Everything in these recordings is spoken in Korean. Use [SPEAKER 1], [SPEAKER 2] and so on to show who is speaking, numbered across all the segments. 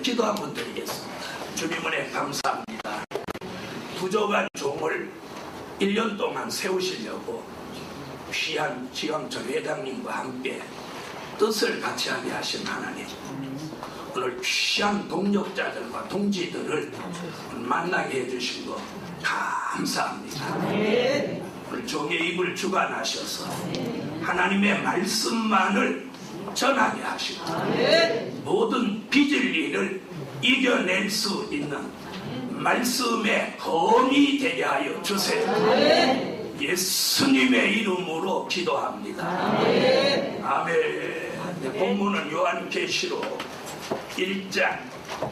[SPEAKER 1] 기도 한번 드리겠습니다. 주님 은혜 감사합니다. 부족한 종을 1년 동안 세우시려고 귀한 지광철 회장님과 함께 뜻을 같이 하게 하신 하나님, 오늘 귀한 동력자들과 동지들을 만나게 해주신 거 감사합니다. 오늘 종의 입을 주관하셔서 하나님의 말씀만을 전하게 하시고 모든 빚을 일을 이겨낼 수 있는 말씀의 검이 되게 하여 주세요. 예수님의 이름으로 기도합니다. 아멘. 본문은 요한계시록 1장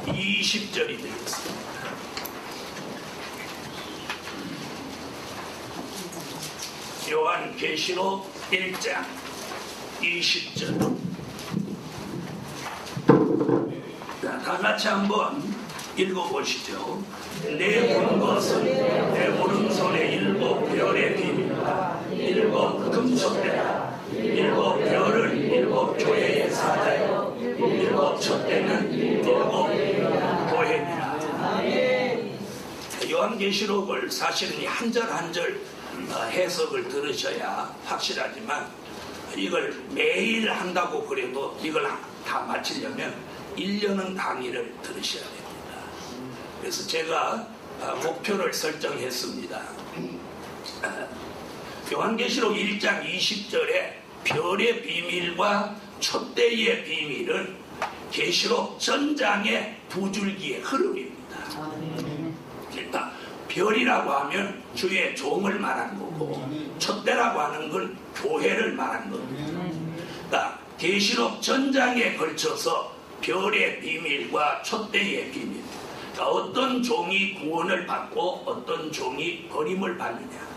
[SPEAKER 1] 20절이 되겠습니다. 요한계시록 1장 20절. 자, 다 같이 한번 읽어보시죠. 내 본 것은 내 오른손에 7 별의 비밀과 7 금촛대라. 7 별을 7 교회의 사자요 7 촛대는 7 교회니라. 요한계시록을 사실은 한 절 한 절 해석을 들으셔야 확실하지만 이걸 매일 한다고 그래도 이걸 다 마치려면 1년은 강의를 들으셔야 됩니다. 그래서 제가 목표를 설정했습니다. 요한계시록 1장 20절에 별의 비밀과 촛대의 비밀은 계시록 전장의 두 줄기의 흐름입니다. 그러니까 별이라고 하면 주의 종을 말하는 거고 촛대라고 하는 건 교회를 말하는 겁니다. 그러니까 계시록 전장에 걸쳐서 별의 비밀과 촛대의 비밀, 그러니까 어떤 종이 구원을 받고 어떤 종이 버림을 받느냐,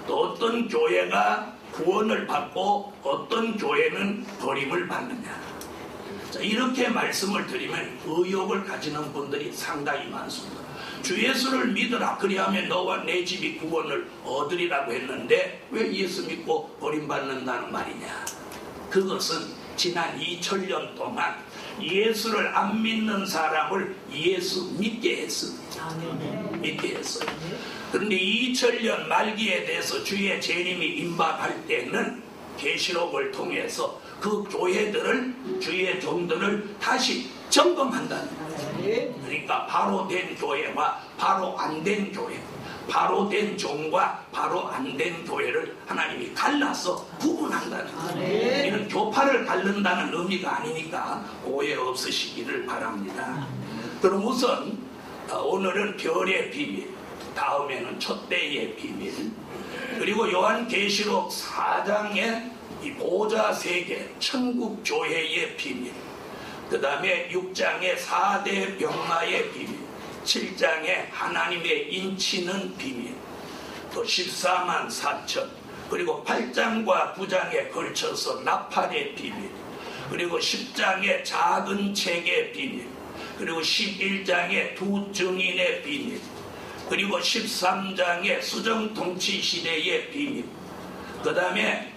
[SPEAKER 1] 또 어떤 교회가 구원을 받고 어떤 교회는 버림을 받느냐. 자, 이렇게 말씀을 드리면 의욕을 가지는 분들이 상당히 많습니다. 주 예수를 믿으라, 그리하면 너와 내 집이 구원을 얻으리라고 했는데 왜 예수 믿고 버림받는다는 말이냐. 그것은 지난 2000년 동안 예수를 안 믿는 사람을 예수 믿게 했습니다. 믿게 했어요. 그런데 2000년 말기에 대해서 주의 재림이 임박할 때는 계시록을 통해서 그 교회들을, 주의 종들을 다시 점검한다는 거예요. 그러니까 바로 된 교회와 바로 안 된 교회, 바로 된 종과 바로 안 된 교회를 하나님이 갈라서 구분한다는 거예요. 이는 교파를 갈른다는 의미가 아니니까 오해 없으시기를 바랍니다. 그럼 우선 오늘은 별의 비밀, 다음에는 촛대의 비밀, 그리고 요한계시록 4장의 이 보좌 세계, 천국 교회의 비밀, 그 다음에 6장의 4대 병마의 비밀, 7장의 하나님의 인치는 비밀, 또 14만 4천, 그리고 8장과 9장에 걸쳐서 나팔의 비밀, 그리고 10장의 작은 책의 비밀, 그리고 11장의 두 증인의 비밀, 그리고 13장의 수정통치 시대의 비밀, 그 다음에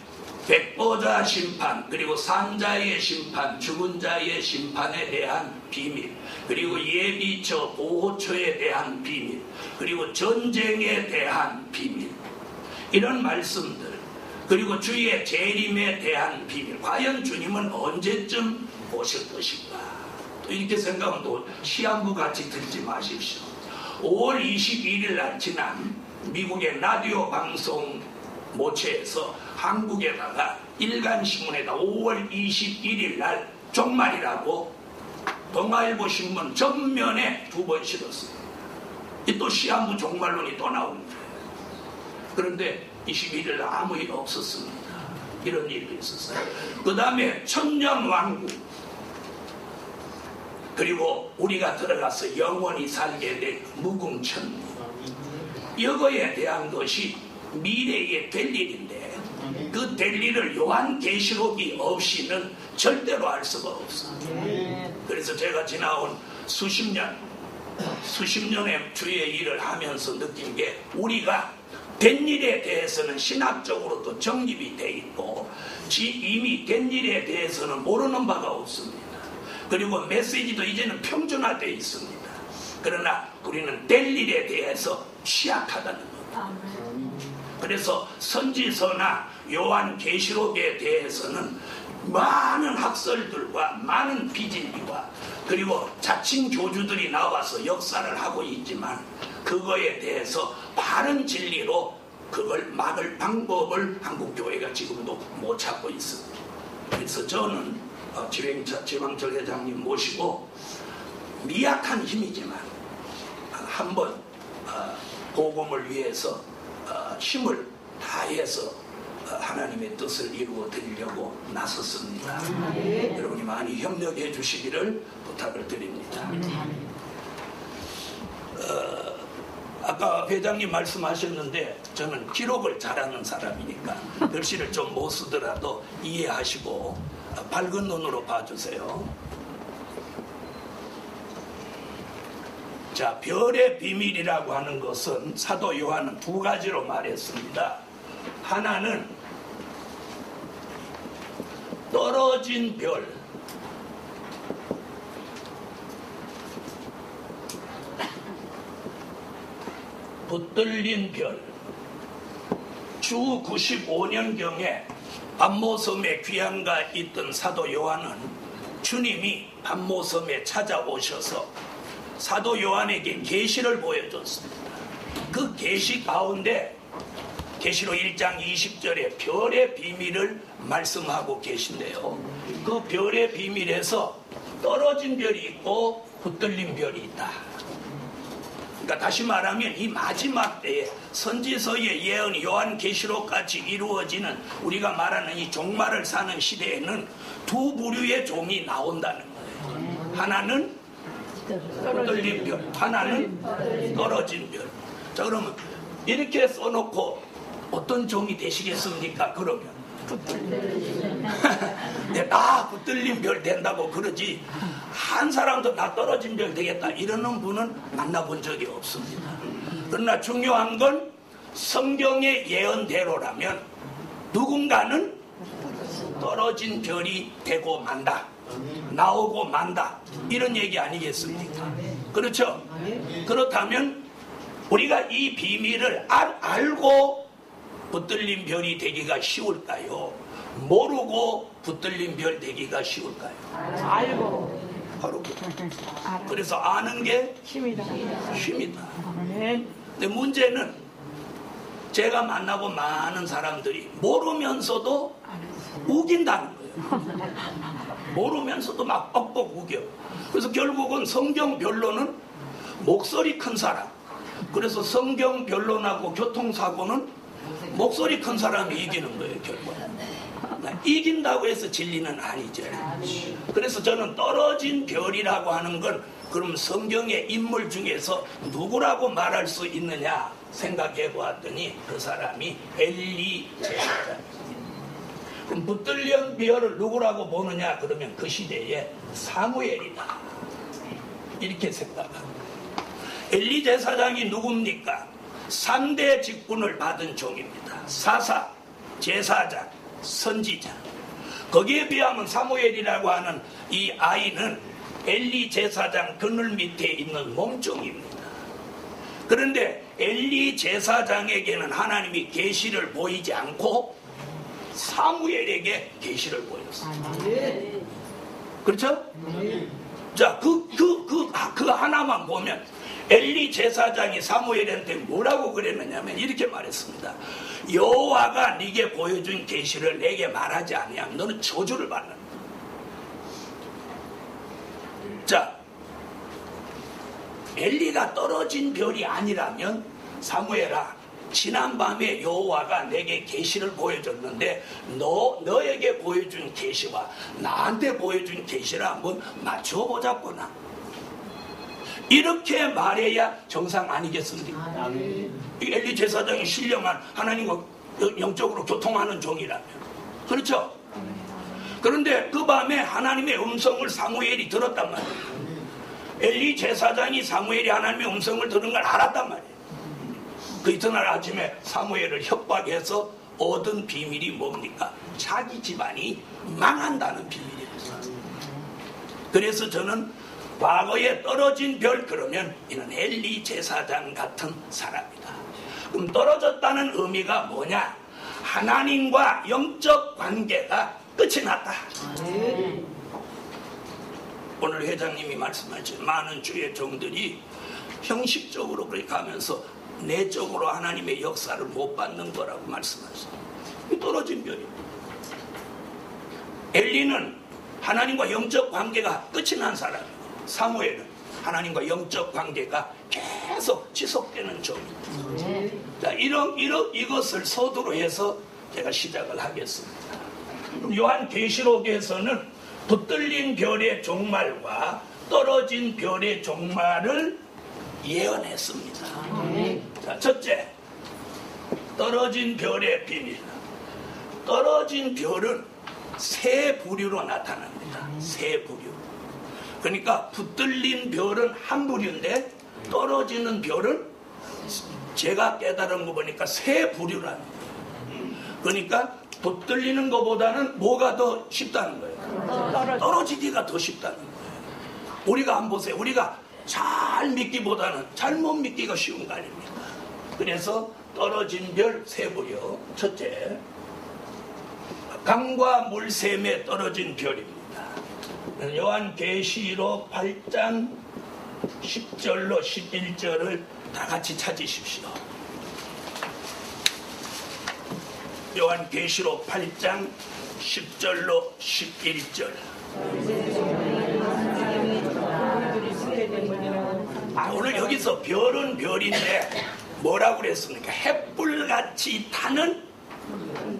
[SPEAKER 1] 백보자 심판, 그리고 산자의 심판, 죽은 자의 심판에 대한 비밀, 그리고 예비처 보호처에 대한 비밀, 그리고 전쟁에 대한 비밀, 이런 말씀들, 그리고 주의 재림에 대한 비밀, 과연 주님은 언제쯤 오실 것인가. 또 이렇게 생각하면 또 시한부 같이 듣지 마십시오. 5월 21일 날 지난 미국의 라디오 방송 모체에서 한국에다가 일간신문에다 5월 21일 날 종말이라고 동아일보 신문 전면에 2번 실었어요. 또 시한부 종말론이 또 나옵니다. 그런데 21일 날 아무 일 없었습니다. 이런 일이 있었어요. 그 다음에 천년왕국, 그리고 우리가 들어가서 영원히 살게 될 무궁천리, 이거에 대한 것이 미래에 될 일인데 그 될 일을 요한계시록이 없이는 절대로 알 수가 없어요. 그래서 제가 지나온 수십 년의 주의 일을 하면서 느낀 게, 우리가 된 일에 대해서는 신학적으로도 정립이 돼 있고 이미 된 일에 대해서는 모르는 바가 없습니다. 그리고 메시지도 이제는 평준화되어 있습니다. 그러나 우리는 될 일에 대해서 취약하다는 겁니다. 그래서 선지서나 요한계시록에 대해서는 많은 학설들과 많은 비진리와 그리고 자칭 교주들이 나와서 역사를 하고 있지만 그거에 대해서 바른 진리로 그걸 막을 방법을 한국교회가 지금도 못 찾고 있습니다. 그래서 저는 지왕철 회장님 모시고 미약한 힘이지만 한번 복음을 위해서 힘을 다해서 하나님의 뜻을 이루어 드리려고 나섰습니다. 여러분이 많이 협력해 주시기를 부탁을 드립니다. 아까 회장님 말씀하셨는데 저는 기록을 잘하는 사람이니까 글씨를 좀 못 쓰더라도 이해하시고 밝은 눈으로 봐주세요. 자, 별의 비밀이라고 하는 것은 사도 요한은 두 가지로 말했습니다. 하나는 떨어진 별, 붙들린 별. 주 95년경에 반모섬에 귀향가 있던 사도 요한은 주님이 반모섬에 찾아오셔서 사도 요한에게 계시를 보여줬습니다. 그 계시 가운데 계시록 1장 20절에 별의 비밀을 말씀하고 계신데요. 그 별의 비밀에서 떨어진 별이 있고 붙들린 별이 있다. 그러니까 다시 말하면 이 마지막 때에 선지서의 예언이 요한계시록까지 이루어지는 우리가 말하는 이 종말을 사는 시대에는 두 부류의 종이 나온다는 거예요. 하나는 붙들린 별, 하나는 떨어진 별. 자, 그러면 이렇게 써놓고 어떤 종이 되시겠습니까? 그러면 나 붙들린 별 된다고 그러지 한 사람도 나 떨어진 별 되겠다 이러는 분은 만나본 적이 없습니다. 그러나 중요한 건 성경의 예언대로라면 누군가는 떨어진 별이 되고 만다, 나오고 만다, 이런 얘기 아니겠습니까? 그렇죠? 그렇다면 우리가 이 비밀을 알고 붙들린 별이 되기가 쉬울까요? 모르고 붙들린 별 되기가 쉬울까요?
[SPEAKER 2] 알고.
[SPEAKER 1] 바로 그래서 아는 게
[SPEAKER 2] 힘이다.
[SPEAKER 1] 근데 문제는 제가 만나본 많은 사람들이 모르면서도 우긴다는 거예요. 모르면서도 막 뻑뻑 우겨. 그래서 결국은 성경 변론은 목소리 큰 사람. 그래서 성경 변론하고 교통사고는 목소리 큰 사람이 이기는 거예요, 결국. 이긴다고 해서 진리는 아니죠. 그래서 저는 떨어진 별이라고 하는 건 그럼 성경의 인물 중에서 누구라고 말할 수 있느냐 생각해 보았더니 그 사람이 엘리 제사장입니다. 그럼 붙들린 별을 누구라고 보느냐 그러면 그 시대에 사무엘이다 이렇게 생각합니다. 엘리 제사장이 누굽니까? 3대 직분을 받은 종입니다. 사사, 제사장, 선지자. 거기에 비하면 사무엘이라고 하는 이 아이는 엘리 제사장 그늘 밑에 있는 몸종입니다. 그런데 엘리 제사장에게는 하나님이 계시를 보이지 않고 사무엘에게 계시를 보였습니다. 그렇죠? 자, 그 하나만 보면 엘리 제사장이 사무엘한테 뭐라고 그랬느냐면 이렇게 말했습니다. 여호와가 네게 보여준 계시를 내게 말하지 아니하면 너는 저주를 받는다. 자, 엘리가 떨어진 별이 아니라면 사무엘아, 지난밤에 여호와가 내게 계시를 보여줬는데 너에게 보여준 계시와 나한테 보여준 계시를 한번 맞춰보자꾸나. 이렇게 말해야 정상 아니겠습니까? 엘리 제사장이 신령한 하나님과 영적으로 교통하는 종이라면. 그렇죠? 그런데 그 밤에 하나님의 음성을 사무엘이 들었단 말이에요. 엘리 제사장이 사무엘이 하나님의 음성을 들은 걸 알았단 말이에요. 그 이튿날 아침에 사무엘을 협박해서 얻은 비밀이 뭡니까? 자기 집안이 망한다는 비밀입니다. 그래서 저는 과거에 떨어진 별 그러면 이는 엘리 제사장 같은 사람이다. 그럼 떨어졌다는 의미가 뭐냐? 하나님과 영적 관계가 끝이 났다. 오늘 회장님이 말씀하신 많은 주의 종들이 형식적으로 그렇게 가면서 내적으로 하나님의 역사를 못 받는 거라고 말씀하셨어요. 떨어진 별입니다. 엘리는 하나님과 영적 관계가 끝이 난 사람이에요. 사무엘은 하나님과 영적 관계가 계속 지속되는 종입니다. 자, 이것을 서두로 해서 제가 시작을 하겠습니다. 요한계시록에서는 붙들린 별의 종말과 떨어진 별의 종말을 예언했습니다. 자, 첫째, 떨어진 별의 비밀. 떨어진 별은 세 부류로 나타납니다. 세 부류. 그러니까 붙들린 별은 한 부류인데 떨어지는 별은 제가 깨달은 거 보니까 세 부류라는 거예요. 그러니까 붙들리는 것보다는 뭐가 더 쉽다는 거예요? 떨어지기가 더 쉽다는 거예요. 우리가 한번 보세요. 우리가 잘 믿기보다는 잘못 믿기가 쉬운 거 아닙니까? 그래서 떨어진 별 세 부류. 첫째, 강과 물샘에 떨어진 별입니다. 요한계시록 8장 10절로 11절을 다 같이 찾으십시오. 요한계시록 8장 10절로 11절. 오늘 여기서 별은 별인데 뭐라고 그랬습니까? 햇불같이 타는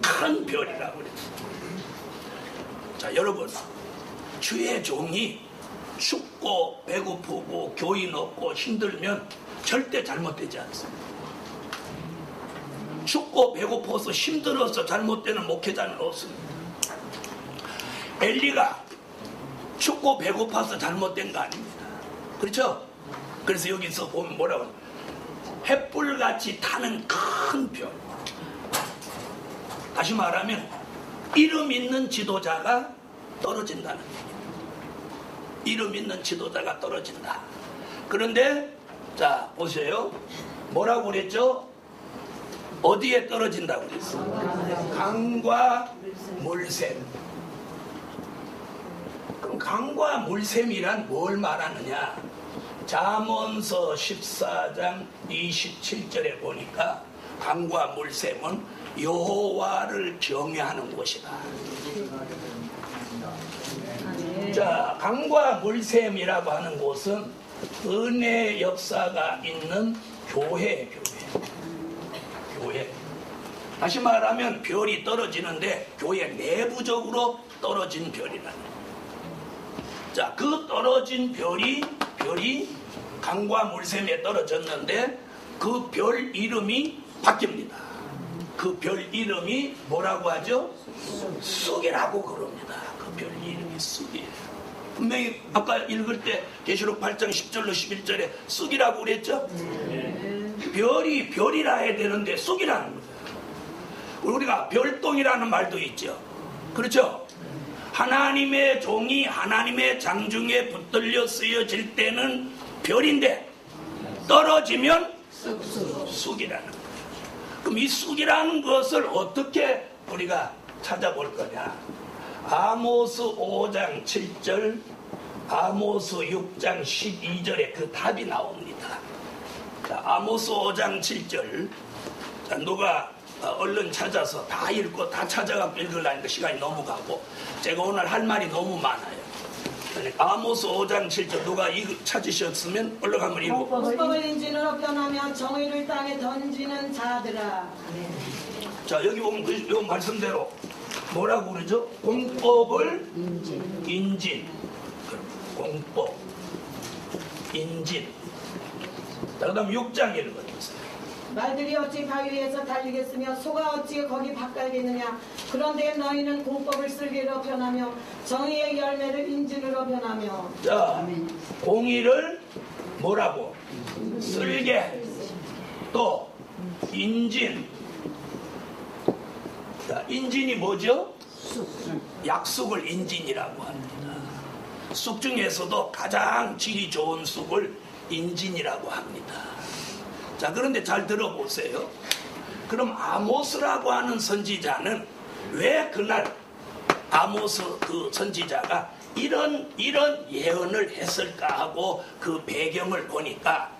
[SPEAKER 1] 큰 별이라고 그랬습니다. 자, 여러분, 주의 종이 춥고 배고프고 교인 없고 힘들면 절대 잘못되지 않습니다. 춥고 배고파서 힘들어서 잘못되는 목회자는 없습니다. 엘리가 춥고 배고파서 잘못된 거 아닙니다. 그렇죠? 그래서 여기서 보면 뭐라고 하냐? 햇불같이 타는 큰 별. 다시 말하면 이름 있는 지도자가 떨어진다는 얘기입니다. 이름 있는 지도자가 떨어진다. 그런데 자 보세요. 뭐라고 그랬죠? 어디에 떨어진다고 그랬어요? 강과 물샘. 그럼 강과 물샘이란 뭘 말하느냐? 잠언서 14장 27절에 보니까 강과 물샘은 여호와를 경외하는 곳이다. 자, 강과 물샘이라고 하는 곳은 은혜 역사가 있는 교회. 다시 말하면 별이 떨어지는데 교회 내부적으로 떨어진 별이라는. 자, 그 떨어진 별이 강과 물샘에 떨어졌는데 그 별 이름이 바뀝니다. 그 별 이름이 뭐라고 하죠? 쑥이라고 그럽니다. 그 별 이름이 쑥이에요. 분명히 아까 읽을 때 계시록 8장 10절로 11절에 쑥이라고 그랬죠? 별이 별이라 해야 되는데 쑥이라는 거예요. 우리가 별똥이라는 말도 있죠. 그렇죠? 하나님의 종이 하나님의 장중에 붙들려 쓰여질 때는 별인데 떨어지면 쑥이라는 거예요. 그럼 이 쑥이라는 것을 어떻게 우리가 찾아볼 거냐? 아모스 5장 7절, 아모스 6장 12절에 그 답이 나옵니다. 자, 아모스 5장 7절. 자, 누가 얼른 찾아서 다 읽고 다 찾아가고 읽으려니까 시간이 너무 가고 제가 오늘 할 말이 너무 많아요. 그러니까 아모스 5장 7절 누가 찾으셨으면 얼른 한번 읽고.
[SPEAKER 2] 공법을 인진으로 변하며 정의를 땅에 던지는 자들아.
[SPEAKER 1] 자, 여기 보면 그 말씀대로 뭐라고 그러죠? 공법을 인진. 공법 인진. 자, 그 다음 6장 읽어주세요.
[SPEAKER 2] 말들이 어찌 바위 위에서 달리겠으며 소가 어찌 거기 바깔겠느냐. 그런데 너희는 공법을 쓸개로 변하며 정의의 열매를 인진으로 변하며.
[SPEAKER 1] 자, 공의를 뭐라고? 쓸개. 또 인진. 자, 인진이 뭐죠? 약속을 인진이라고 합니다. 쑥 중에서도 가장 질이 좋은 쑥을 인진이라고 합니다. 자, 그런데 잘 들어보세요. 그럼 아모스라고 하는 선지자는 왜 그날 아모스 그 선지자가 이런 예언을 했을까 하고 그 배경을 보니까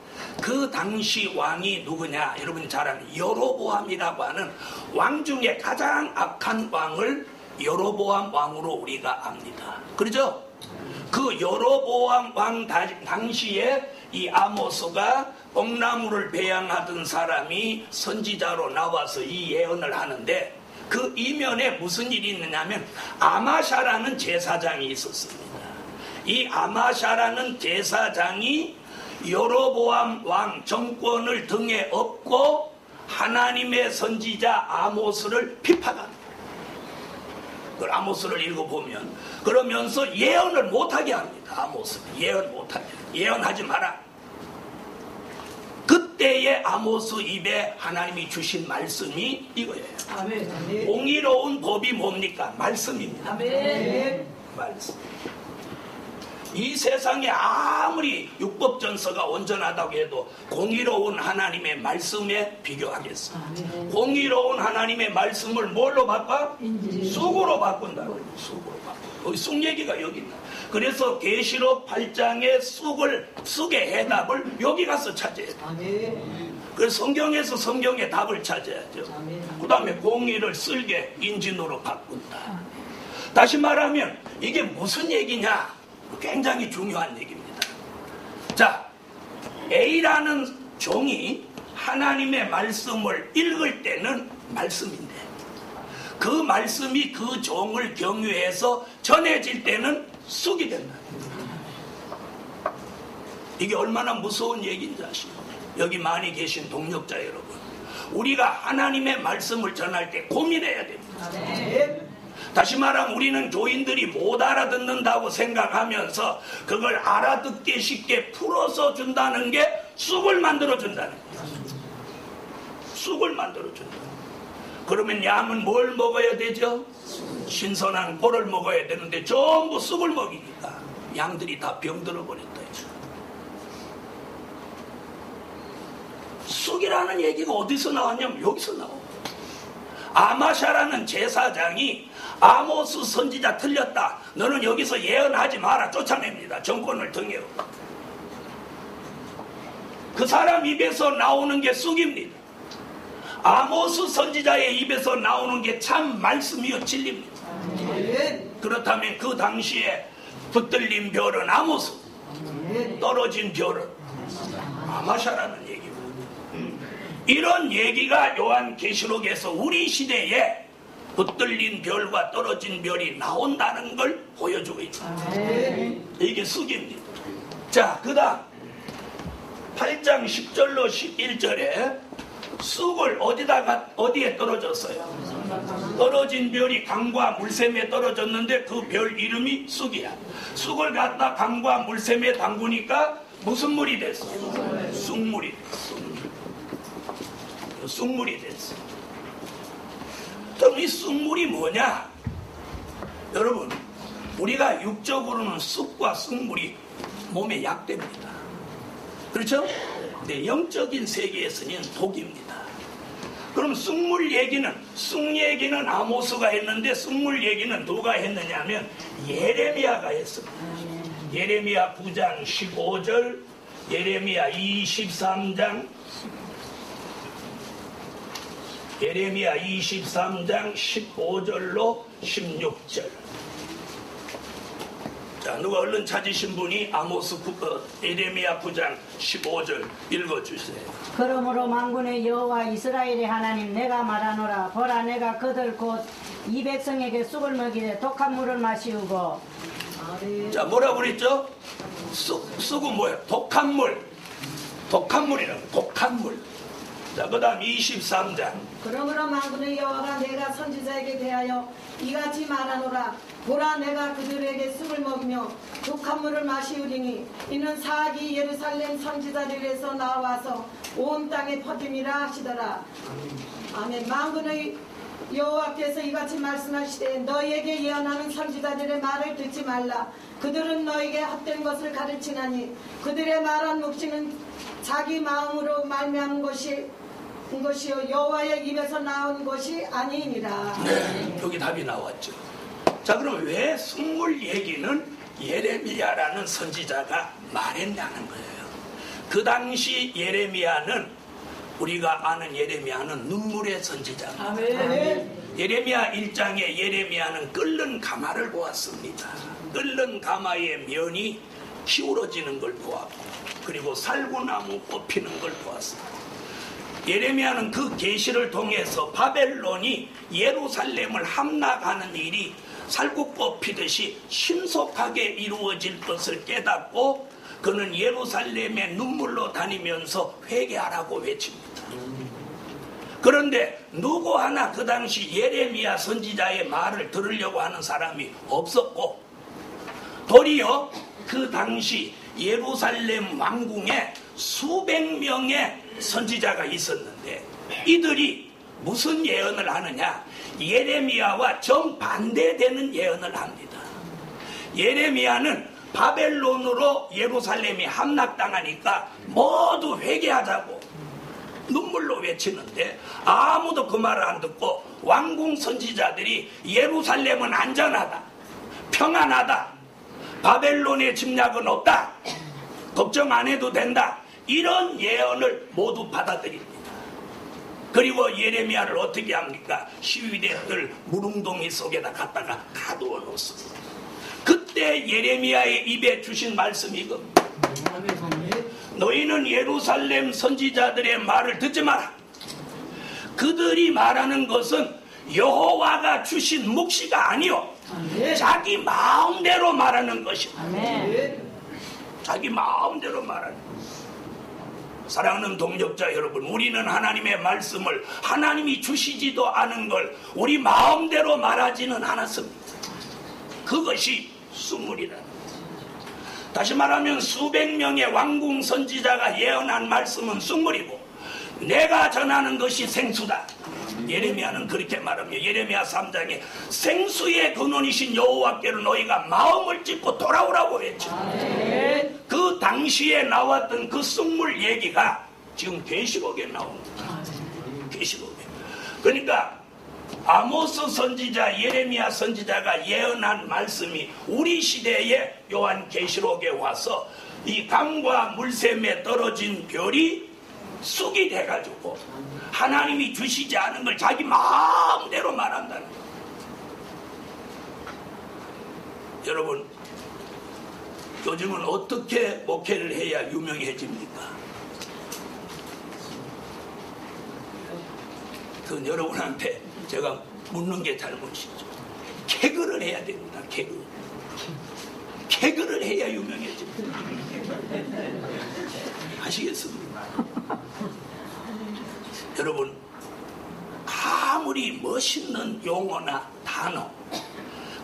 [SPEAKER 1] 그 당시 왕이 누구냐? 여러분 잘 아는 여로보암이라고 하는 왕 중에 가장 악한 왕을 여로보암 왕으로 우리가 압니다. 그렇죠? 그 여로보암 왕 당시에 이 아모스가 뽕나무를 배양하던 사람이 선지자로 나와서 이 예언을 하는데 그 이면에 무슨 일이 있느냐면 아마샤라는 제사장이 있었습니다. 이 아마샤라는 제사장이 여로보암 왕 정권을 등에 업고 하나님의 선지자 아모스를 비판합니다. 그 아모스를 읽어보면 그러면서 예언을 못하게 합니다. 아모스는 예언 못하게, 예언하지 마라. 그때의 아모스 입에 하나님이 주신 말씀이 이거예요.
[SPEAKER 2] 아멘.
[SPEAKER 1] 공의로운 법이 뭡니까? 말씀입니다.
[SPEAKER 2] 아멘.
[SPEAKER 1] 말씀. 이 세상에 아무리 율법전서가 온전하다고 해도 공의로운 하나님의 말씀에 비교하겠어. 공의로운 하나님의 말씀을 뭘로 바꿔? 쑥으로 바꾼다고. 쑥으로 바꿔. 쑥 얘기가 여기 있다. 그래서 계시록 8장의 쑥의 해답을 여기 가서 찾아야 돼. 그래서 성경에서 성경의 답을 찾아야죠. 그 다음에 공의를 쓸게 인진으로 바꾼다. 다시 말하면 이게 무슨 얘기냐? 굉장히 중요한 얘기입니다. 자, A라는 종이 하나님의 말씀을 읽을 때는 말씀인데 그 말씀이 그 종을 경유해서 전해질 때는 쑥이 된다. 이게 얼마나 무서운 얘기인지 아시죠? 여기 많이 계신 동역자 여러분, 우리가 하나님의 말씀을 전할 때 고민해야 됩니다. 다시 말하면 우리는 교인들이 못 알아듣는다고 생각하면서 그걸 알아듣기 쉽게 풀어서 준다는 게 쑥을 만들어준다는 거예요. 쑥을 만들어준다. 그러면 양은 뭘 먹어야 되죠? 신선한 꿀을 먹어야 되는데 전부 쑥을 먹이니까 양들이 다 병들어 버렸다. 쑥이라는 얘기가 어디서 나왔냐면 여기서 나와. 아마샤라는 제사장이 아모스 선지자 틀렸다, 너는 여기서 예언하지 마라, 쫓아냅니다. 정권을 등에. 그 사람 입에서 나오는 게 쑥입니다. 아모스 선지자의 입에서 나오는 게 참 말씀이요 진리입니다. 그렇다면 그 당시에 붙들린 별은 아모스, 떨어진 별은 아마샤라는 얘기입니다. 이런 얘기가 요한계시록에서 우리 시대에 붙들린 별과 떨어진 별이 나온다는 걸 보여주고 있습니다. 이게 쑥입니다. 자, 그 다음 8장 10절로 11절에 쑥을 어디에 떨어졌어요? 떨어진 별이 강과 물샘에 떨어졌는데 그 별 이름이 쑥이야. 쑥을 갖다 강과 물샘에 담그니까 무슨 물이 됐어? 쑥물이 됐어. 쑥물이 됐어. 그럼 이 쑥물이 뭐냐? 여러분, 우리가 육적으로는 쑥과 쑥물이 몸에 약됩니다. 그렇죠? 근데 영적인 세계에서는 독입니다. 그럼 쑥물 얘기는, 쑥 얘기는 아모스가 했는데 쑥물 얘기는 누가 했느냐면 예레미야가 했습니다. 예레미야 9장 15절, 예레미야 23장, 예레미야 23장 15절로 16절. 자, 누가 얼른 찾으신 분이 예레미야 9장 15절 읽어주세요.
[SPEAKER 3] 그러므로 만군의 여호와 이스라엘의 하나님 내가 말하노라. 보라, 내가 그들 곧 이 백성에게 쑥을 먹이되 독한 물을 마시우고.
[SPEAKER 1] 자, 뭐라고 그랬죠? 쑥은 뭐예요? 독한 물. 독한 물이라고. 독한 물. 자, 그 다음 23장.
[SPEAKER 2] 그러므로 만군의 여호와가 내가 선지자에게 대하여 이같이 말하노라. 보라, 내가 그들에게 쑥을 먹이며 독한 물을 마시우리니 이는 사악이 예루살렘 선지자들에서 나와서 온 땅에 퍼짐이라 하시더라. 아멘. 만군의 여호와께서 이같이 말씀하시되 너희에게 예언하는 선지자들의 말을 듣지 말라. 그들은 너에게 헛된 것을 가르치나니 그들의 말한 묵시는 자기 마음으로 말미암은 것이요 여호와의 입에서 나온 것이 아니니라.
[SPEAKER 1] 네, 여기 답이 나왔죠. 자, 그럼 왜 숭물 얘기는 예레미야라는 선지자가 말했냐는 거예요. 그 당시 예레미야는, 우리가 아는 예레미야는 눈물의 선지자입니다.
[SPEAKER 2] 아멘.
[SPEAKER 1] 예레미야 1장에 예레미야는 끓는 가마를 보았습니다. 끓는 가마의 면이 기울어지는 걸 보았고, 그리고 살구나무 뽑히는 걸 보았습니다. 예레미야는 그 계시를 통해서 바벨론이 예루살렘을 함락하는 일이 살구 뽑히듯이 신속하게 이루어질 것을 깨닫고, 그는 예루살렘에 눈물로 다니면서 회개하라고 외칩니다. 그런데 누구 하나 그 당시 예레미야 선지자의 말을 들으려고 하는 사람이 없었고, 도리어 그 당시 예루살렘 왕궁에 수백 명의 선지자가 있었는데, 이들이 무슨 예언을 하느냐? 예레미야와 정반대되는 예언을 합니다. 예레미야는 바벨론으로 예루살렘이 함락당하니까 모두 회개하자고 눈물로 외치는데, 아무도 그 말을 안 듣고 왕궁 선지자들이 예루살렘은 안전하다, 평안하다, 바벨론의 침략은 없다, 걱정 안 해도 된다, 이런 예언을 모두 받아들입니다. 그리고 예레미야를 어떻게 합니까? 시위대들 무릉동이 속에다 갖다가 가두어 놓습니다. 그때 예레미야의 입에 주신 말씀이 이겁니다. 너희는 예루살렘 선지자들의 말을 듣지 마라. 그들이 말하는 것은 여호와가 주신 묵시가 아니요, 자기 마음대로 말하는 것이다. 자기 마음대로 말하는 것. 사랑하는 동역자 여러분, 우리는 하나님의 말씀을 하나님이 주시지도 않은 걸 우리 마음대로 말하지는 않았습니다. 그것이 숭물이라는 거죠. 다시 말하면 수백 명의 왕궁 선지자가 예언한 말씀은 숭물이고, 내가 전하는 것이 생수다. 예레미야는 그렇게 말하며 예레미야 3장에 생수의 근원이신 여호와께로 너희가 마음을 찢고 돌아오라고 했죠. 그 당시에 나왔던 그 숭물 얘기가 지금 계시록에 나옵니다. 계시록에. 그러니까 아모스 선지자, 예레미야 선지자가 예언한 말씀이 우리 시대에 요한 계시록에 와서 이 강과 물샘에 떨어진 별이 쑥이 돼가지고 하나님이 주시지 않은 걸 자기 마음대로 말한다는 거예요. 여러분, 요즘은 어떻게 목회를 해야 유명해집니까? 그건 여러분한테 제가 묻는 게 잘못이죠. 개그를 해야 됩니다. 개그를 해야 유명해집니다. 아시겠습니까? 여러분, 아무리 멋있는 용어나 단어,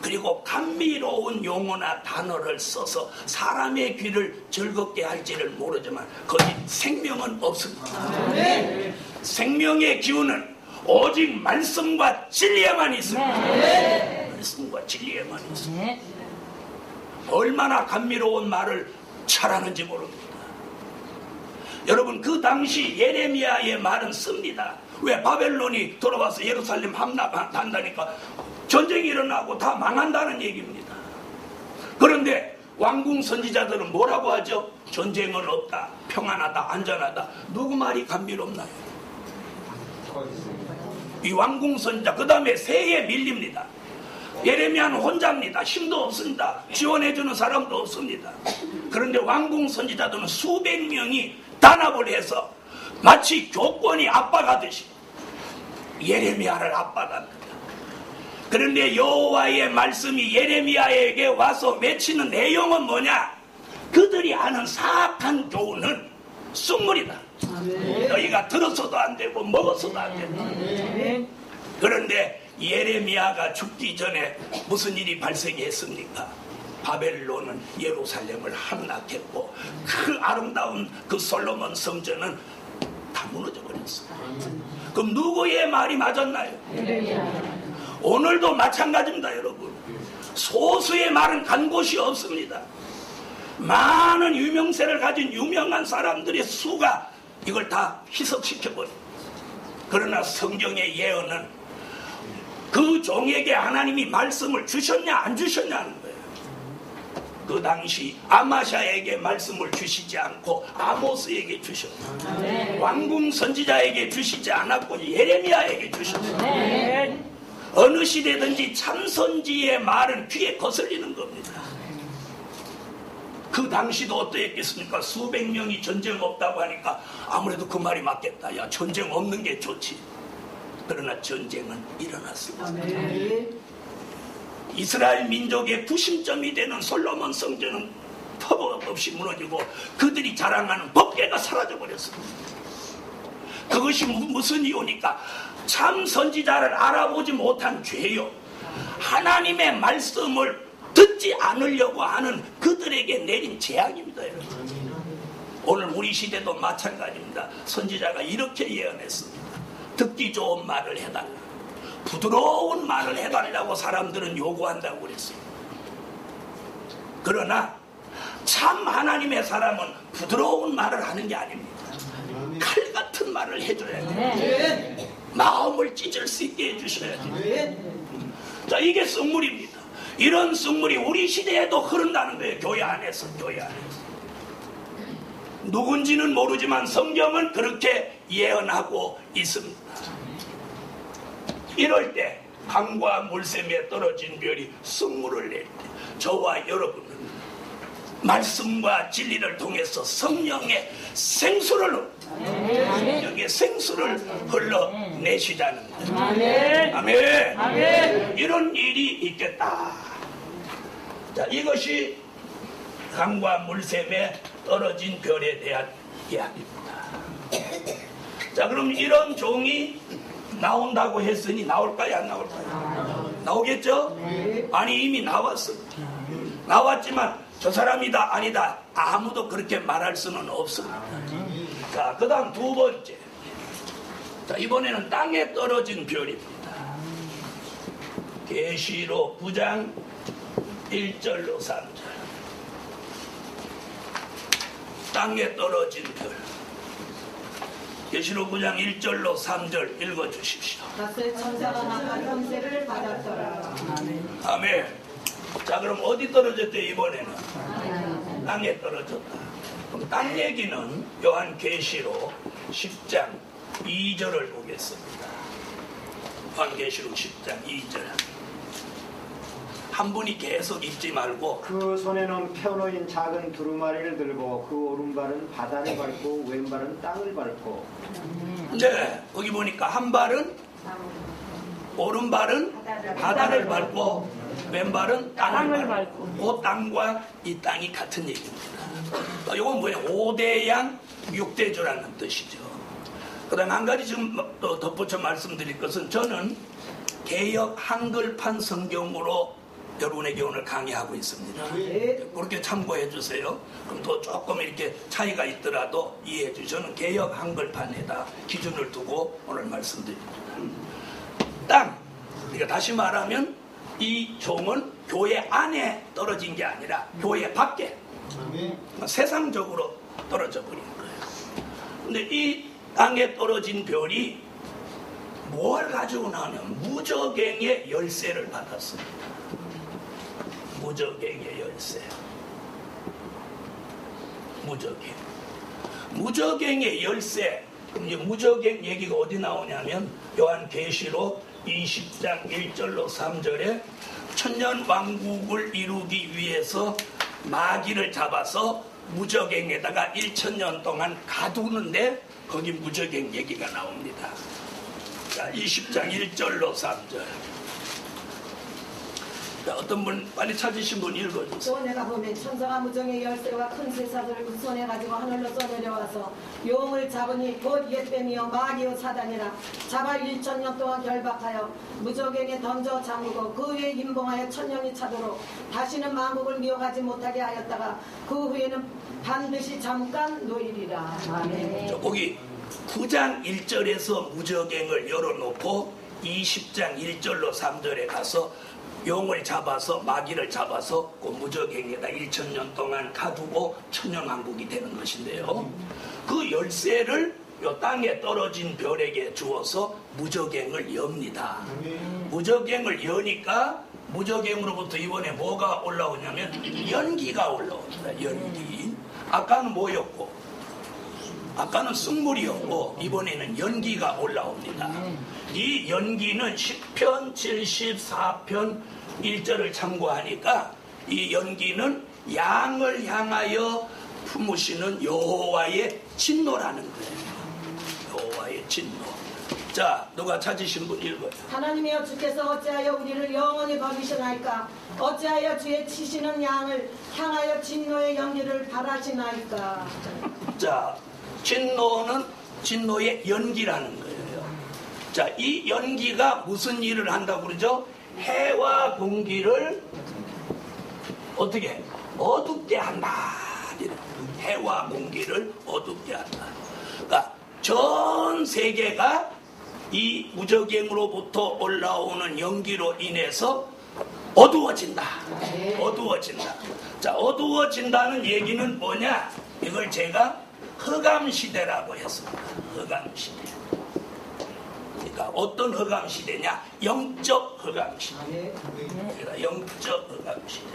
[SPEAKER 1] 그리고 감미로운 용어나 단어를 써서 사람의 귀를 즐겁게 할지를 모르지만 거기 생명은 없습니다. 네. 생명의 기운은 오직 말씀과 진리에만 있습니다. 네. 말씀과 진리에만 있습니다. 네. 얼마나 감미로운 말을 잘하는지 모릅니다. 여러분, 그 당시 예레미야의 말은 씁니다. 왜? 바벨론이 돌아와서 예루살렘 함락한다니까 전쟁이 일어나고 다 망한다는 얘기입니다. 그런데 왕궁 선지자들은 뭐라고 하죠? 전쟁은 없다, 평안하다, 안전하다. 누구 말이 감미롭나요? 이 왕궁 선지자, 그 다음에 새에 밀립니다. 예레미야는 혼자입니다. 힘도 없습니다. 지원해주는 사람도 없습니다. 그런데 왕궁 선지자들은 수백 명이 단합을 해서 마치 교권이 압박하듯이 예레미야를 압박합니다. 그런데 여호와의 말씀이 예레미야에게 와서 외치는 내용은 뭐냐? 그들이 하는 사악한 교훈은 숭물이다. 너희가 들어서도 안 되고 먹어서도 안 된다. 그런데 예레미야가 죽기 전에 무슨 일이 발생했습니까? 바벨론은 예루살렘을 함락했고 그 아름다운 그 솔로몬 성전은 다 무너져 버렸어요. 그럼 누구의 말이 맞았나요? 오늘도 마찬가지입니다, 여러분. 소수의 말은 간 곳이 없습니다. 많은 유명세를 가진 유명한 사람들의 수가 이걸 다 희석시켜버려요. 그러나 성경의 예언은 그 종에게 하나님이 말씀을 주셨냐 안 주셨냐는 거예요. 그 당시 아마샤에게 말씀을 주시지 않고 아모스에게 주셨고, 왕궁 선지자에게 주시지 않았고 예레미야에게 주셨어요. 어느 시대든지 참 선지의 말은 귀에 거슬리는 겁니다. 그 당시도 어떠했겠습니까? 수백 명이 전쟁 없다고 하니까 아무래도 그 말이 맞겠다. 야, 전쟁 없는 게 좋지. 그러나 전쟁은 일어났습니다. 이스라엘 민족의 구심점이 되는 솔로몬 성전은 터벅없이 무너지고 그들이 자랑하는 법궤가 사라져버렸습니다. 그것이 무슨 이유니까 참 선지자를 알아보지 못한 죄요, 하나님의 말씀을 듣지 않으려고 하는 그들에게 내린 재앙입니다. 여러분. 오늘 우리 시대도 마찬가지입니다. 선지자가 이렇게 예언했습니다. 듣기 좋은 말을 해달라, 부드러운 말을 해달라고 사람들은 요구한다고 그랬어요. 그러나 참 하나님의 사람은 부드러운 말을 하는 게 아닙니다. 칼 같은 말을 해줘야 돼요. 마음을 찢을 수 있게 해주셔야 돼요. 자, 이게 쑥물입니다. 이런 쑥물이 우리 시대에도 흐른다는 거예요. 교회 안에서. 누군지는 모르지만 성경은 그렇게 예언하고 있습니다. 이럴 때 강과 물샘에 떨어진 별이 쑥물을 낼 때 저와 여러분은 말씀과 진리를 통해서 성령의 생수를 흘러내시자는 거예요. 아멘. 이런 일이 있겠다. 자, 이것이 강과 물샘에 떨어진 별에 대한 이야기입니다. 자, 그럼 이런 종이 나온다고 했으니 나올까요, 안 나올까요? 나오겠죠? 아니, 이미 나왔습니다. 나왔지만 저 사람이다 아니다 아무도 그렇게 말할 수는 없습니다. 자, 그 다음 두 번째. 자, 이번에는 땅에 떨어진 별입니다. 계시록 9장 1절로 3절. 땅에 떨어진 별. 계시록 9장 1절로 3절 읽어주십시오.
[SPEAKER 2] 닷새 천사가 나가 형세를 받았더라.
[SPEAKER 1] 아멘. 자, 그럼 어디 떨어졌대 이번에는? 땅에 떨어졌다. 그럼 땅 얘기는 요한 계시록 10장 2절을 보겠습니다. 요한 계시록 10장 2절. 한 분이 계속 읽지 말고,
[SPEAKER 4] 그 손에는 펴놓인 작은 두루마리를 들고 그 오른발은 바다를 밟고 왼발은 땅을 밟고.
[SPEAKER 1] 네, 거기 보니까 한 발은 오른발은 바다를 밟고 왼발은 땅을 밟고, 그 땅과 이 땅이 같은 얘기입니다. 이건 뭐예요? 5대양 6대조라는 뜻이죠. 그 다음에 한 가지 지금 또 덧붙여 말씀드릴 것은, 저는 개역 한글판 성경으로 여러분에게 오늘 강의하고 있습니다. 그렇게 참고해 주세요. 그럼 또 조금 이렇게 차이가 있더라도 이해해 주세요. 저는 개역 한글판에다 기준을 두고 오늘 말씀드립니다. 땅, 그러니까 다시 말하면 이 종은 교회 안에 떨어진 게 아니라 교회 밖에, 세상적으로 떨어져 버린 거예요. 근데 이 땅에 떨어진 별이 뭘 가지고 나오냐면 무저갱의 열쇠를 받았습니다. 무저갱의 열쇠. 무저갱의 열쇠. 그럼 이제 무저갱 얘기가 어디 나오냐면 요한 계시록 20장 1절로 3절에 천년 왕국을 이루기 위해서 마귀를 잡아서 무저갱에다가 1000년 동안 가두는데 거기 무저갱 얘기가 나옵니다. 자, 20장 1절로 3절. 자, 어떤 분 빨리 찾으신 분 읽어주세요.
[SPEAKER 2] 또 내가 보면 천사가 무정의 열쇠와 큰 쇠사슬을 그 손에 가지고 하늘로 쏘내려와서 용을 잡으니 곧 옛뱀이요 마귀요 사단이라 잡아 1000년 동안 결박하여 무저갱에 던져 잠그고 그 후에 임봉하여 1000년이 차도록 다시는 만국을 미워하지 못하게 하였다가 그 후에는 반드시 잠깐 놓이리라. 아멘.
[SPEAKER 1] 거기 9장 1절에서 무적행을 열어놓고 20장 1절로 3절에 가서 용을 잡아서 마귀를 잡아서 그 무적행에다 1000년 동안 가두고 천년왕국이 되는 것인데요. 그 열쇠를 요 땅에 떨어진 별에게 주어서 무적행을 엽니다. 무적행을 여니까 무적행으로부터 이번에 뭐가 올라오냐면 연기가 올라옵니다. 연기. 아까는 뭐였고? 아까는 쑥물이었고 이번에는 연기가 올라옵니다. 이 연기는 10편 74편 1절을 참고하니까 이 연기는 양을 향하여 품으시는 여호와의 진노라는 거예요. 여호와의 진노. 자, 누가 찾으신 분 읽어요.
[SPEAKER 2] 하나님이여 주께서 어찌하여 우리를 영원히 버리시나이까? 어찌하여 주의 치시는 양을 향하여 진노의 연기를 바라시나이까?
[SPEAKER 1] 자, 진노는 진노의 연기라는 거예요. 자, 이 연기가 무슨 일을 한다고 그러죠? 해와 공기를 어떻게 어둡게 한다. 해와 공기를 어둡게 한다. 그러니까 전 세계가 이 무적행으로부터 올라오는 연기로 인해서 어두워진다. 어두워진다. 자, 어두워진다는 얘기는 뭐냐? 이걸 제가 흑암시대라고 했습니다. 흑암시대. 그러니까 어떤 흑암시대냐? 영적 흑암시대. 그러니까 영적 흑암시대.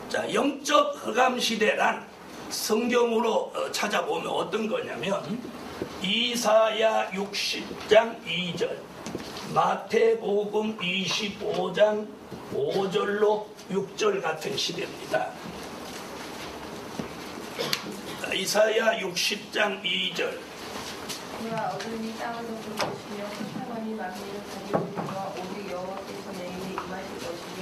[SPEAKER 1] 자, 영적 흑암시대란 성경으로 찾아보면 어떤 거냐면 이사야 60장 2절, 마태복음 25장 5절로 6절 같은 시대입니다. 이사야 60장 2절.
[SPEAKER 5] 그가 어둠이 땅을 덮을 것이며 흑암이 만민을 가리우리며 오직 여호와께서 내게 임하실 것이며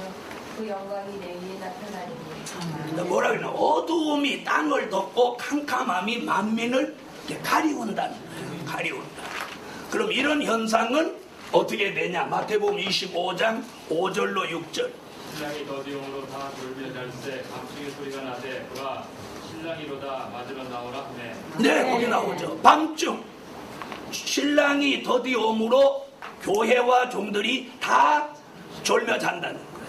[SPEAKER 5] 그 영광이 내게 나타나리니.
[SPEAKER 1] 뭐라 그러나 어두움이 땅을 덮고 캄캄함이 만민을 이렇게 가리운다는 거예요. 가리운다. 그럼 이런 현상은 어떻게 되냐? 마태복음 25장 5절로 6절.
[SPEAKER 6] 신랑이 더디움으로 다 돌변할세 밤중에 소리가 나되 그가 신랑이로다 맞으러 나오라 하네.
[SPEAKER 1] 네, 거기 나오죠. 밤중 신랑이 더디옴으로 교회와 종들이 다 졸며 잔다는 거예요.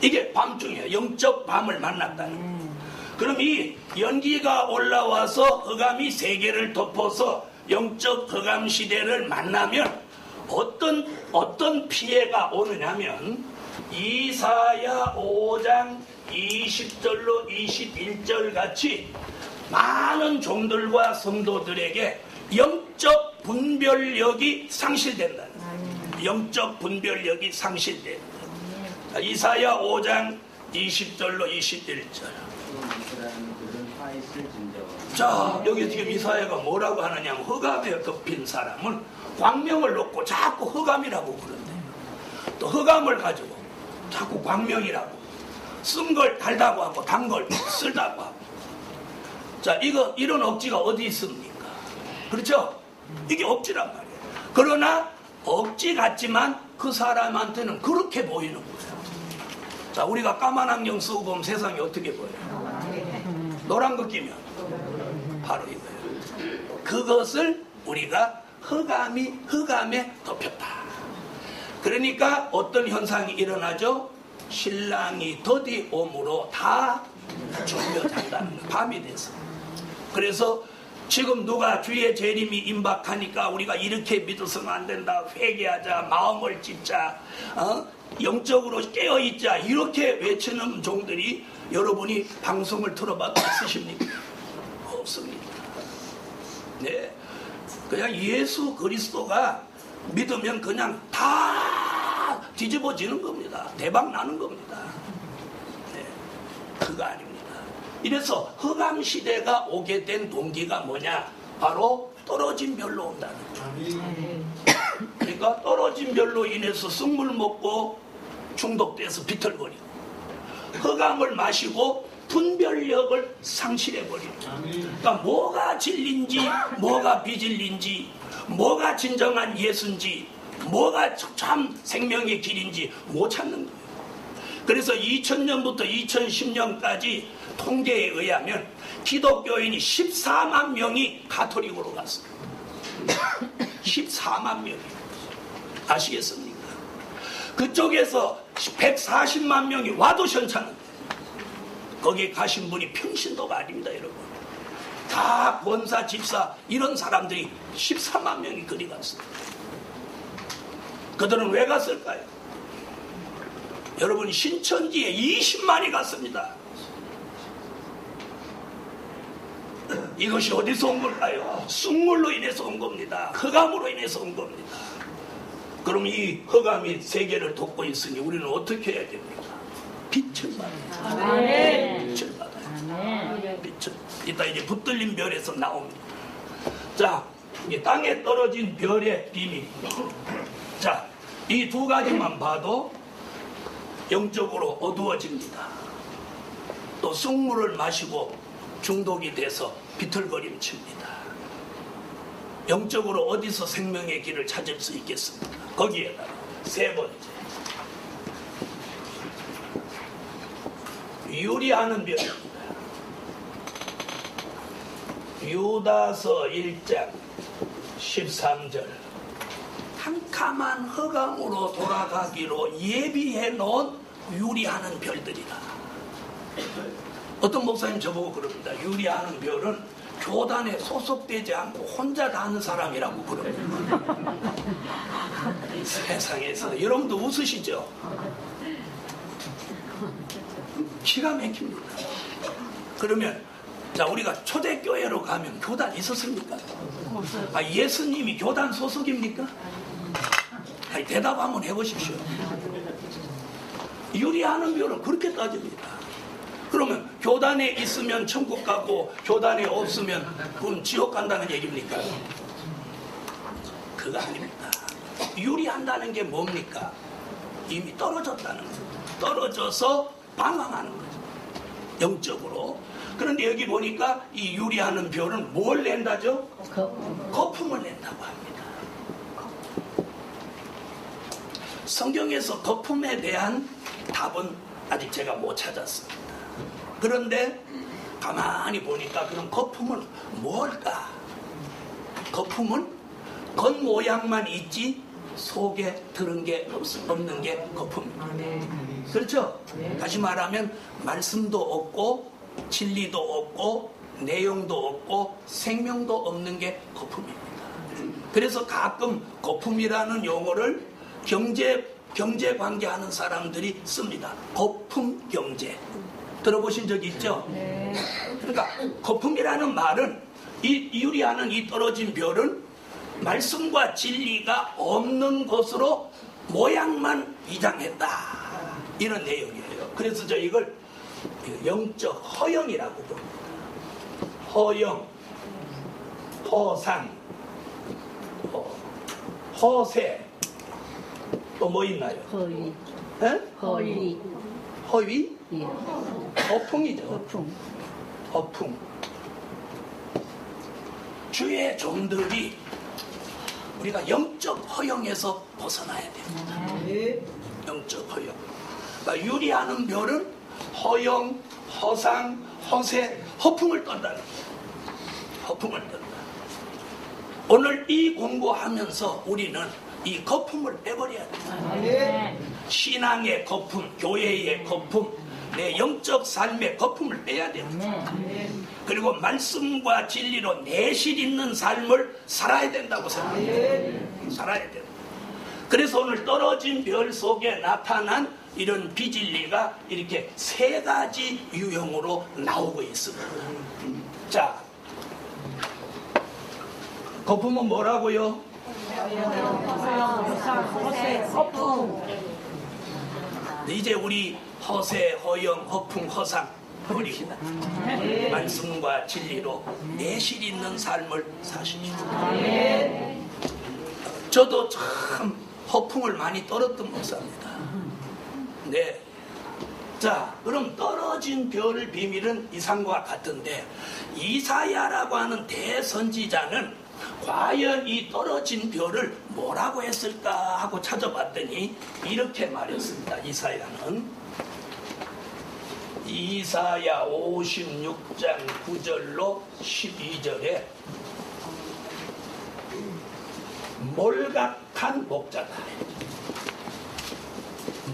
[SPEAKER 1] 이게 밤중이에요. 영적 밤을 만났다는 거예요. 그럼 이 연기가 올라와서 흑암이 세계를 덮어서 영적 흑암 시대를 만나면 어떤 피해가 오느냐면 이사야 5장 20절로 21절 같이 많은 종들과 성도들에게 영적 분별력이 상실된다는 거예요. 영적 분별력이 상실된다. 이사야 5장 20절로 21절. 자, 여기 지금 이사야가 뭐라고 하느냐면 흑암에 덮인 사람은 광명을 놓고 자꾸 흑암이라고 그런대요. 또 흑암을 가지고 자꾸 광명이라고, 쓴 걸 달다고 하고 단 걸 쓸다고 하고. 자, 이런 억지가 어디 있습니까? 그렇죠? 이게 억지란 말이에요. 그러나 억지 같지만 그 사람한테는 그렇게 보이는 거예요. 자, 우리가 까만 안경 쓰고 보면 세상이 어떻게 보여요? 노란 거 끼면 바로 이거예요. 그것을 우리가 흑암에 덮였다. 그러니까 어떤 현상이 일어나죠? 신랑이 더디옴으로 다 졸려 잔다는 거예요. 밤이 돼서. 그래서 지금 누가 주의 재림이 임박하니까 우리가 이렇게 믿어서는 안 된다. 회개하자. 마음을 찢자. 영적으로 깨어있자. 이렇게 외치는 종들이 여러분이 방송을 들어봐도 있으십니까? 없습니다. 네. 그냥 예수 그리스도가 믿으면 그냥 다 뒤집어지는 겁니다. 대박 나는 겁니다. 네. 그거 아닙니다. 이래서 흑암 시대가 오게 된 동기가 뭐냐? 바로 떨어진 별로 온다는 거예요. 그러니까 떨어진 별로 인해서 쑥물 먹고 중독돼서 비틀거리고, 흑암을 마시고 분별력을 상실해버리고, 그러니까 뭐가 진리인지 뭐가 비진리인지, 뭐가 진정한 예수인지 뭐가 참 생명의 길인지 못 찾는 거예요. 그래서 2000년부터 2010년까지 통계에 의하면 기독교인이 14만 명이 가톨릭으로 갔어요. 14만 명이. 아시겠습니까? 그쪽에서 140만 명이 와도 현찮은데 거기에 가신 분이 평신도가 아닙니다, 여러분. 다 권사, 집사 이런 사람들이 14만 명이 그리 갔어요. 그들은 왜 갔을까요? 여러분, 신천지에 20만이 갔습니다. 이것이 어디서 온 걸까요? 쑥물로 인해서 온 겁니다. 흑암으로 인해서 온 겁니다. 그럼 이 흑암이 세계를 덮고 있으니 우리는 어떻게 해야 됩니까? 빛을 받아야 빛을 받아야 빛을. 이따 이제 붙들린 별에서 나옵니다. 자, 이 땅에 떨어진 별의 비밀. 자, 이 두 가지만 봐도 영적으로 어두워집니다. 또 쑥물을 마시고 중독이 돼서 비틀거림 칩니다. 영적으로 어디서 생명의 길을 찾을 수 있겠습니까? 거기에다가 세 번째, 유리하는 별입니다. 유다서 1장 13절. 캄캄한 흑암으로 돌아가기로 예비해 놓은 유리하는 별들이다. 어떤 목사님 저보고 그럽니다. 유리하는 별은 교단에 소속되지 않고 혼자 다는 사람이라고 그럽니다. 세상에서 여러분도 웃으시죠? 기가 막힙니다. 그러면 자, 우리가 초대교회로 가면 교단 있었습니까? 예수님이 교단 소속입니까? 아니, 대답 한번 해보십시오. 유리하는 별은 그렇게 따집니다. 그러면 교단에 있으면 천국 가고 교단에 없으면 그럼 지옥 간다는 얘기입니까? 그거 아닙니다. 유리한다는 게 뭡니까? 이미 떨어졌다는 거죠. 떨어져서 방황하는 거죠. 영적으로. 그런데 여기 보니까 이 유리하는 별은 뭘 낸다죠? 거품을 낸다고 합니다. 성경에서 거품에 대한 답은 아직 제가 못 찾았습니다. 그런데 가만히 보니까 그럼 거품은 뭘까? 거품은 겉모양만 있지 속에 들은 게 없는 게 거품입니다. 그렇죠? 다시 말하면 말씀도 없고 진리도 없고 내용도 없고 생명도 없는 게 거품입니다. 그래서 가끔 거품이라는 용어를 경제 관계하는 사람들이 씁니다. 거품 경제. 들어보신 적 있죠? 네. 그러니까 거품이라는 말은 이 유리하는 이 떨어진 별은 말씀과 진리가 없는 것으로 모양만 위장했다. 이런 내용이에요. 그래서 저 이걸 영적 허영이라고 부릅니다. 허영, 허상, 허세, 또 뭐 있나요?
[SPEAKER 3] 허위.
[SPEAKER 1] 에?
[SPEAKER 3] 허위.
[SPEAKER 1] 허위?
[SPEAKER 3] 예.
[SPEAKER 1] 허풍이죠.
[SPEAKER 3] 허풍.
[SPEAKER 1] 허풍. 주의 종들이 우리가 영적 허영에서 벗어나야 돼요. 영적 허영. 그러니까 유리하는 별은 허영, 허상, 허세, 허풍을 떤다는 거예요. 허풍을 떤다. 오늘 이 공부하면서 우리는 이 거품을 빼버려야 돼요. 신앙의 거품, 교회의 거품, 내 영적 삶의 거품을 빼야 돼요. 그리고 말씀과 진리로 내실 있는 삶을 살아야 된다고 생각해요. 살아야 돼요. 그래서 오늘 떨어진 별 속에 나타난 이런 비진리가 이렇게 세 가지 유형으로 나오고 있습니다. 자, 거품은 뭐라고요? 이제 우리 허세, 허영, 허풍, 허상 버리고 말씀과 진리로 내실 있는 삶을 사십시오. 저도 참 허풍을 많이 떨었던 목사입니다. 네. 자, 그럼 떨어진 별 비밀은 이상과 같은데 이사야라고 하는 대선지자는 과연 이 떨어진 별을 뭐라고 했을까 하고 찾아봤더니 이렇게 말했습니다. 이사야는 이사야 56장 9절로 12절에 몰각한 목자다.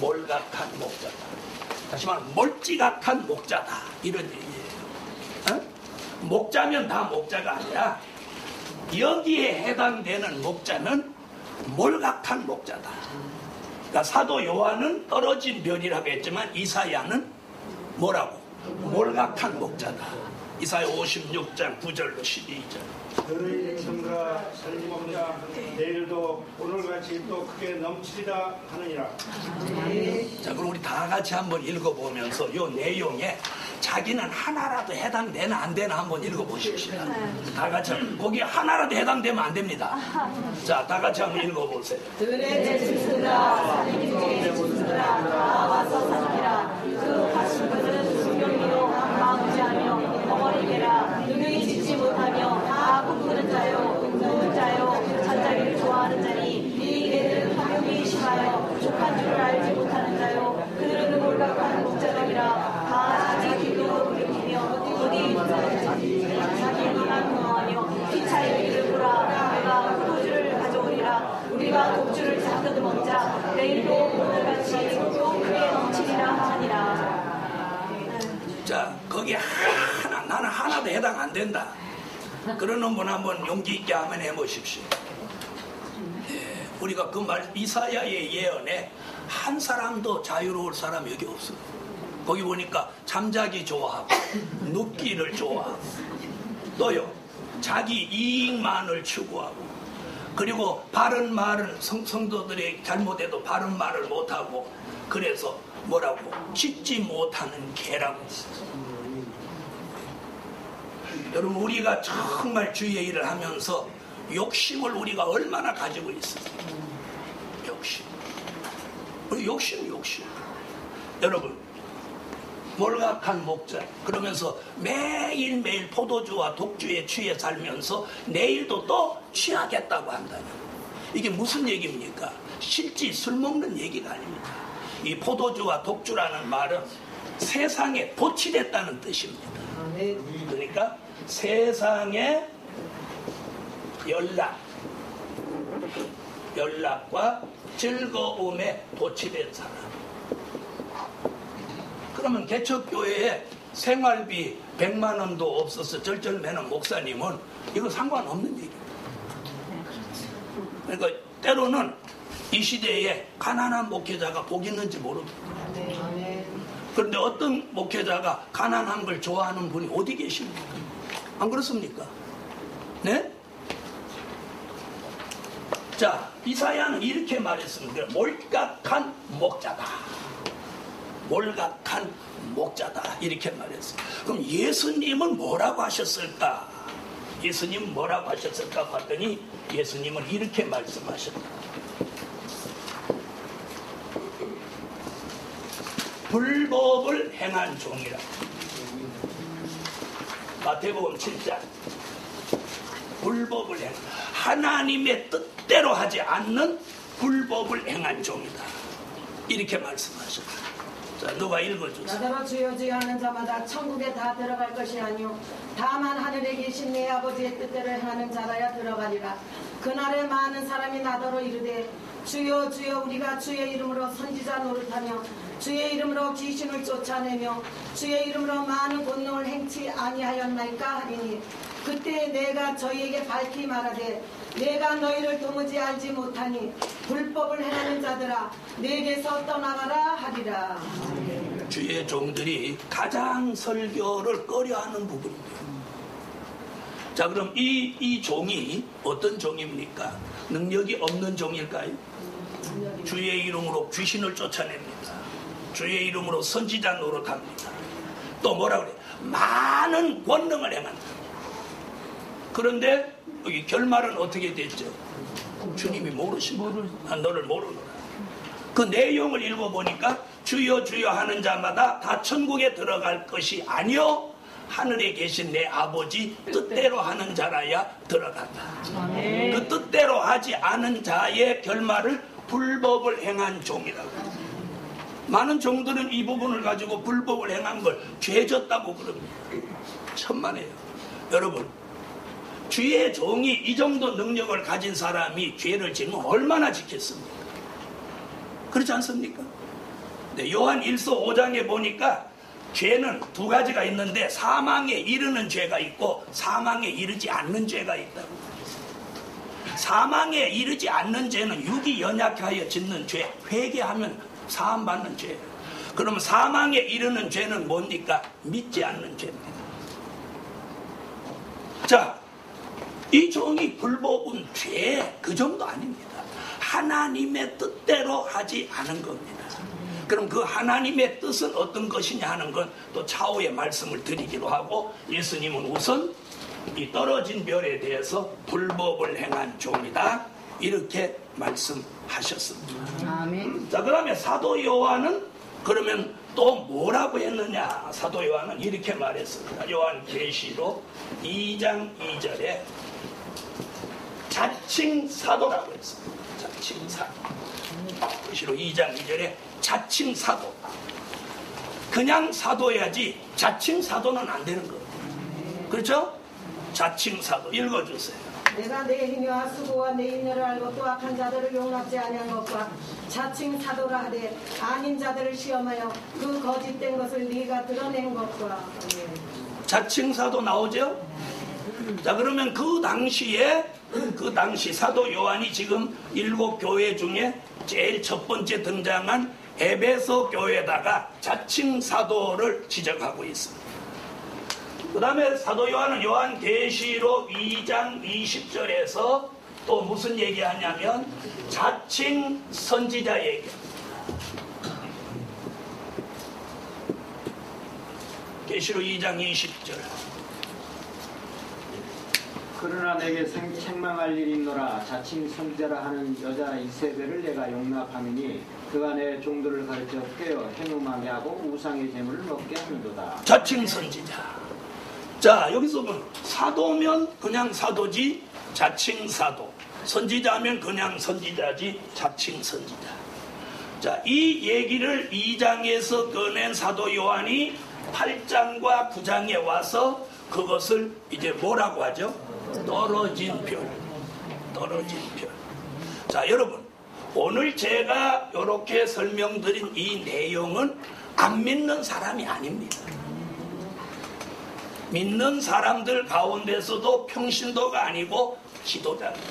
[SPEAKER 1] 몰각한 목자다. 다시 말하면 몰지각한 목자다. 이런 얘기예요. 목자면 다 목자가 아니라 여기에 해당되는 목자는 몰각한 목자다. 그러니까 사도 요한은 떨어진 별이라고 했지만 이사야는 뭐라고? 몰각한 목자다. 이사야 56장 9절로 12절.
[SPEAKER 7] 너희 백성들아 살림 먹자 내일도 오늘같이 또 크게 넘치리라 하느니라.
[SPEAKER 1] 자, 그럼 우리 다 같이 한번 읽어보면서 요 내용에 자기는 하나라도 해당되나 안 되나 한번 읽어보십시오. 다 같이 거기 하나라도 해당되면 안 됩니다. 자, 다 같이 한번 읽어보세요.
[SPEAKER 2] 들의 짐승들아 살림의 짐승들아 나와서 살기라. 그 가신 것은 순경이요 마음지하며 덩어리개라. 눈이 짓지 못하며 다 꿈꾸는 자요 꿈꾸는 자요 잔자리를 좋아하는 자니 이 개들은 화력이 심하여 족한 줄을 알지 못하는 자요 그들은 몰각한 목자들이라. 다 자기 길로 돌이키며 어디 자기 눈만 공허하며 피차에 이를 보라. 내가 포도주를 가져오리라. 우리가 독주를 잡듯 먹자. 내일도 오늘같이 또 크게 넘치리라 하니라.
[SPEAKER 1] 자, 거기 하나, 나는 하나도 해당 안 된다. 그러는 분 한번 용기 있게 한번 해보십시오. 예, 우리가 그 말, 이사야의 예언에 한 사람도 자유로울 사람 여기 없어요. 거기 보니까 잠자기 좋아하고, 눕기를 좋아하고, 또요, 자기 이익만을 추구하고, 그리고 바른 말을 성도들이 잘못해도 바른 말을 못하고, 그래서 뭐라고? 짖지 못하는 개라고 했어요. 여러분, 우리가 정말 주의 일을 하면서 욕심을 우리가 얼마나 가지고 있어요. 욕심. 우리 욕심. 여러분, 몰각한 목자. 그러면서 매일매일 포도주와 독주에 취해 살면서 내일도 또 취하겠다고 한다면 이게 무슨 얘기입니까? 실제 술 먹는 얘기가 아닙니다. 이 포도주와 독주라는 말은 세상에 도취됐다는 뜻입니다. 그러니까 세상의 연락과 즐거움에 도취된 사람. 그러면 개척교회에 생활비 100만 원도 없어서 절절매는 목사님은 이거 상관없는 얘기입니다. 그러니까 때로는 이 시대에 가난한 목회자가 복 있는지 모릅니다. 그런데 어떤 목회자가 가난한 걸 좋아하는 분이 어디 계십니까? 안 그렇습니까? 네? 자, 이사야는 이렇게 말했습니다. 몰각한 목자다. 몰각한 목자다. 이렇게 말했습니다. 그럼 예수님은 뭐라고 하셨을까? 예수님은 뭐라고 하셨을까 봤더니 예수님은 이렇게 말씀하셨다. 불법을 행한 종이라. 마태복음 7장. 불법을 행한, 하나님의 뜻대로 하지 않는 불법을 행한 종이다. 이렇게 말씀하셨다. 자, 누가 읽어주세요.
[SPEAKER 2] 나더러 주여 주여 하는 자마다 천국에 다 들어갈 것이 아니요 다만 하늘에 계신 내 아버지의 뜻대로 행하는 자라야 들어가리라. 그날에 많은 사람이 나더러 이르되 주여 주여 우리가 주의 이름으로 선지자 노릇하며 주의 이름으로 귀신을 쫓아내며 주의 이름으로 많은 권능을 행치 아니하였나이까 하리니 그때 내가 저희에게 밝히 말하되 내가 너희를 도무지 알지 못하니 불법을 행하는 자들아 내게서 떠나가라 하리라.
[SPEAKER 1] 주의 종들이 가장 설교를 꺼려하는 부분입니다. 자, 그럼 이 종이 어떤 종입니까? 능력이 없는 종일까요? 주의 이름으로 귀신을 쫓아냅니다. 주의 이름으로 선지자 노릇합니다. 또 뭐라 그래요? 많은 권능을 행한다. 그런데 여기 결말은 어떻게 됐죠? 주님이 모르시고 너를 모르노라. 그 내용을 읽어보니까 주여 주여 하는 자마다 다 천국에 들어갈 것이 아니요 하늘에 계신 내 아버지 뜻대로 하는 자라야 들어간다. 그 뜻대로 하지 않은 자의 결말을 불법을 행한 종이라고. 많은 종들은 이 부분을 가지고 불법을 행한 걸 죄졌다고 그럽니다. 천만에요. 여러분, 주의 종이 이 정도 능력을 가진 사람이 죄를 지면 얼마나 지켰습니까? 그렇지 않습니까? 네, 요한 1서 5장에 보니까 죄는 두 가지가 있는데 사망에 이르는 죄가 있고 사망에 이르지 않는 죄가 있다고. 사망에 이르지 않는 죄는 육이 연약하여 짓는 죄, 회개하면 사함받는 죄. 그러면 사망에 이르는 죄는 뭡니까? 믿지 않는 죄입니다. 자, 이 종이 불법은 죄 그 정도 아닙니다. 하나님의 뜻대로 하지 않은 겁니다. 그럼 그 하나님의 뜻은 어떤 것이냐 하는 건 또 차후에 말씀을 드리기로 하고, 예수님은 우선 이 떨어진 별에 대해서 불법을 행한 종이다 이렇게 말씀하셨습니다.
[SPEAKER 3] 아멘.
[SPEAKER 1] 자, 그러면 사도 요한은 그러면 또 뭐라고 했느냐? 사도 요한은 이렇게 말했습니다. 요한계시록 2장 2절에 자칭 사도라고 했습니다. 자칭 사도. 계시록 2장 2절에 자칭 사도. 그냥 사도야지 자칭 사도는 안 되는 거예요. 그렇죠? 자칭 사도 읽어주세요.
[SPEAKER 2] 내가 내 행위와 수고와 내 인내를 알고 또 악한 자들을 용납지 아니한 것과 자칭 사도라 하되 아닌 자들을 시험하여 그 거짓된 것을 네가 드러낸 것과.
[SPEAKER 1] 자칭 사도 나오죠? 자, 그러면 그 당시 사도 요한이 지금 7교회 중에 제일 첫 번째 등장한 에베소 교회에다가 자칭 사도를 지적하고 있습니다. 그 다음에 사도 요한은 요한계시록 2장 20절에서 또 무슨 얘기하냐면 자칭 선지자 얘기합니다. 계시록 2장 20절.
[SPEAKER 4] 그러나 내게 책망할 일이 있노라. 자칭 선지자라 하는 여자 이세벨을 내가 용납하느니 그가 내 종들을 가르쳐 꿰어 행음하게 하고 우상의 재물을 먹게 하는도다.
[SPEAKER 1] 자칭 선지자. 자, 여기서 보면 사도면 그냥 사도지 자칭 사도, 선지자면 그냥 선지자지 자칭 선지자. 자, 이 얘기를 2장에서 꺼낸 사도 요한이 8장과 9장에 와서 그것을 이제 뭐라고 하죠? 떨어진 별. 떨어진 별. 자, 여러분, 오늘 제가 이렇게 설명드린 이 내용은 안 믿는 사람이 아닙니다. 믿는 사람들 가운데서도 평신도가 아니고 지도자입니다.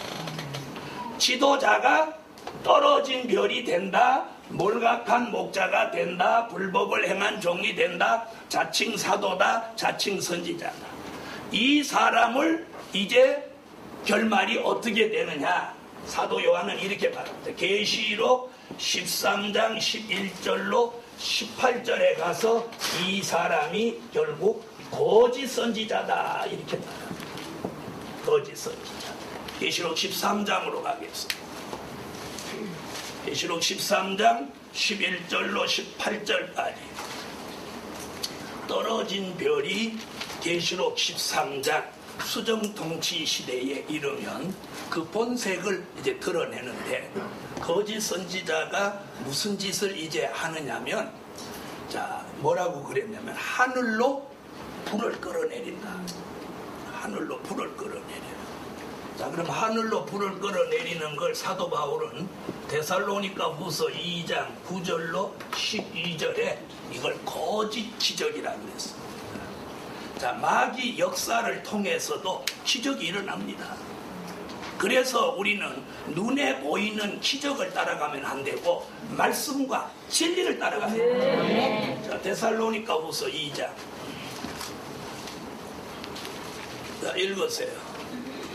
[SPEAKER 1] 지도자가 떨어진 별이 된다, 몰각한 목자가 된다, 불법을 행한 종이 된다, 자칭 사도다, 자칭 선지자다. 이 사람을 이제 결말이 어떻게 되느냐? 사도 요한은 이렇게 말합니다. 계시록 13장 11절로 18절에 가서 이 사람이 결국 거짓 선지자다 이렇게 말합니다. 거짓 선지자. 계시록 13장으로 가겠습니다. 계시록 13장 11절로 18절까지 떨어진 별이 계시록 13장 수정통치 시대에 이르면 그 본색을 이제 드러내는데, 거짓 선지자가 무슨 짓을 이제 하느냐면, 자, 뭐라고 그랬냐면 하늘로 불을 끌어내린다. 하늘로 불을 끌어내려. 자, 그럼 하늘로 불을 끌어내리는 걸 사도 바울은 데살로니가 후서 2장 9절로 12절에 이걸 거짓 기적이라고 그랬습니다. 자, 마귀 역사를 통해서도 기적이 일어납니다. 그래서 우리는 눈에 보이는 기적을 따라가면 안 되고 말씀과 진리를 따라가면 됩니다. 자, 데살로니가 후서 2장. 자, 읽으세요.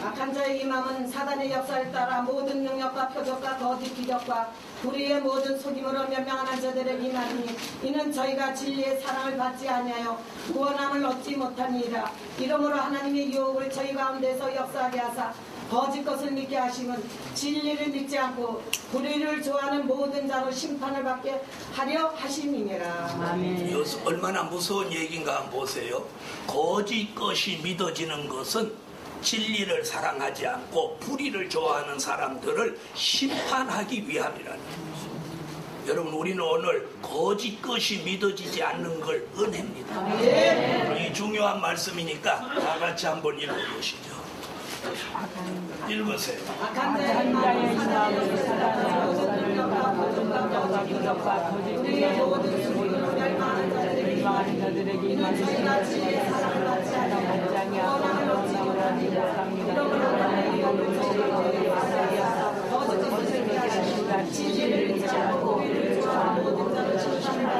[SPEAKER 2] 악한 자의 임함은 사단의 역사를 따라 모든 능력과 표적과 거짓 기적과 불의의 모든 속임으로 변명하는 자들의 임하니 이는 저희가 진리의 사랑을 받지 아니하여 구원함을 얻지 못하니이다. 이러므로 하나님의 유혹을 저희 가운데서 역사하게 하사 거짓 것을 믿게 하심은 진리를 믿지 않고 불의를 좋아하는 모든 자로 심판을 받게 하려 하심이니라.
[SPEAKER 3] 아멘.
[SPEAKER 1] 이것은 얼마나 무서운 얘기인가 한번 보세요. 거짓 것이 믿어지는 것은 진리를 사랑하지 않고 불의를 좋아하는 사람들을 심판하기 위함이라는 거예요. 여러분 우리는 오늘 거짓 것이 믿어지지 않는 걸 은혜입니다. 이 중요한 말씀이니까 다 같이 한번 읽어보시죠. 읽으세요.
[SPEAKER 2] 악한 자의 마음을 사단의 능력과 거짓과 기적과 우리의 모든 수고로 멸망하는 자들에게 이는 저희가 진리의 사랑을 받지 아니하여 원함을 얻지 못합니다. 이러므로 저희가 거짓 것을 피하시고 진리를 믿지 않고 우리를 좋아하는 모든 자를 칭찬하라.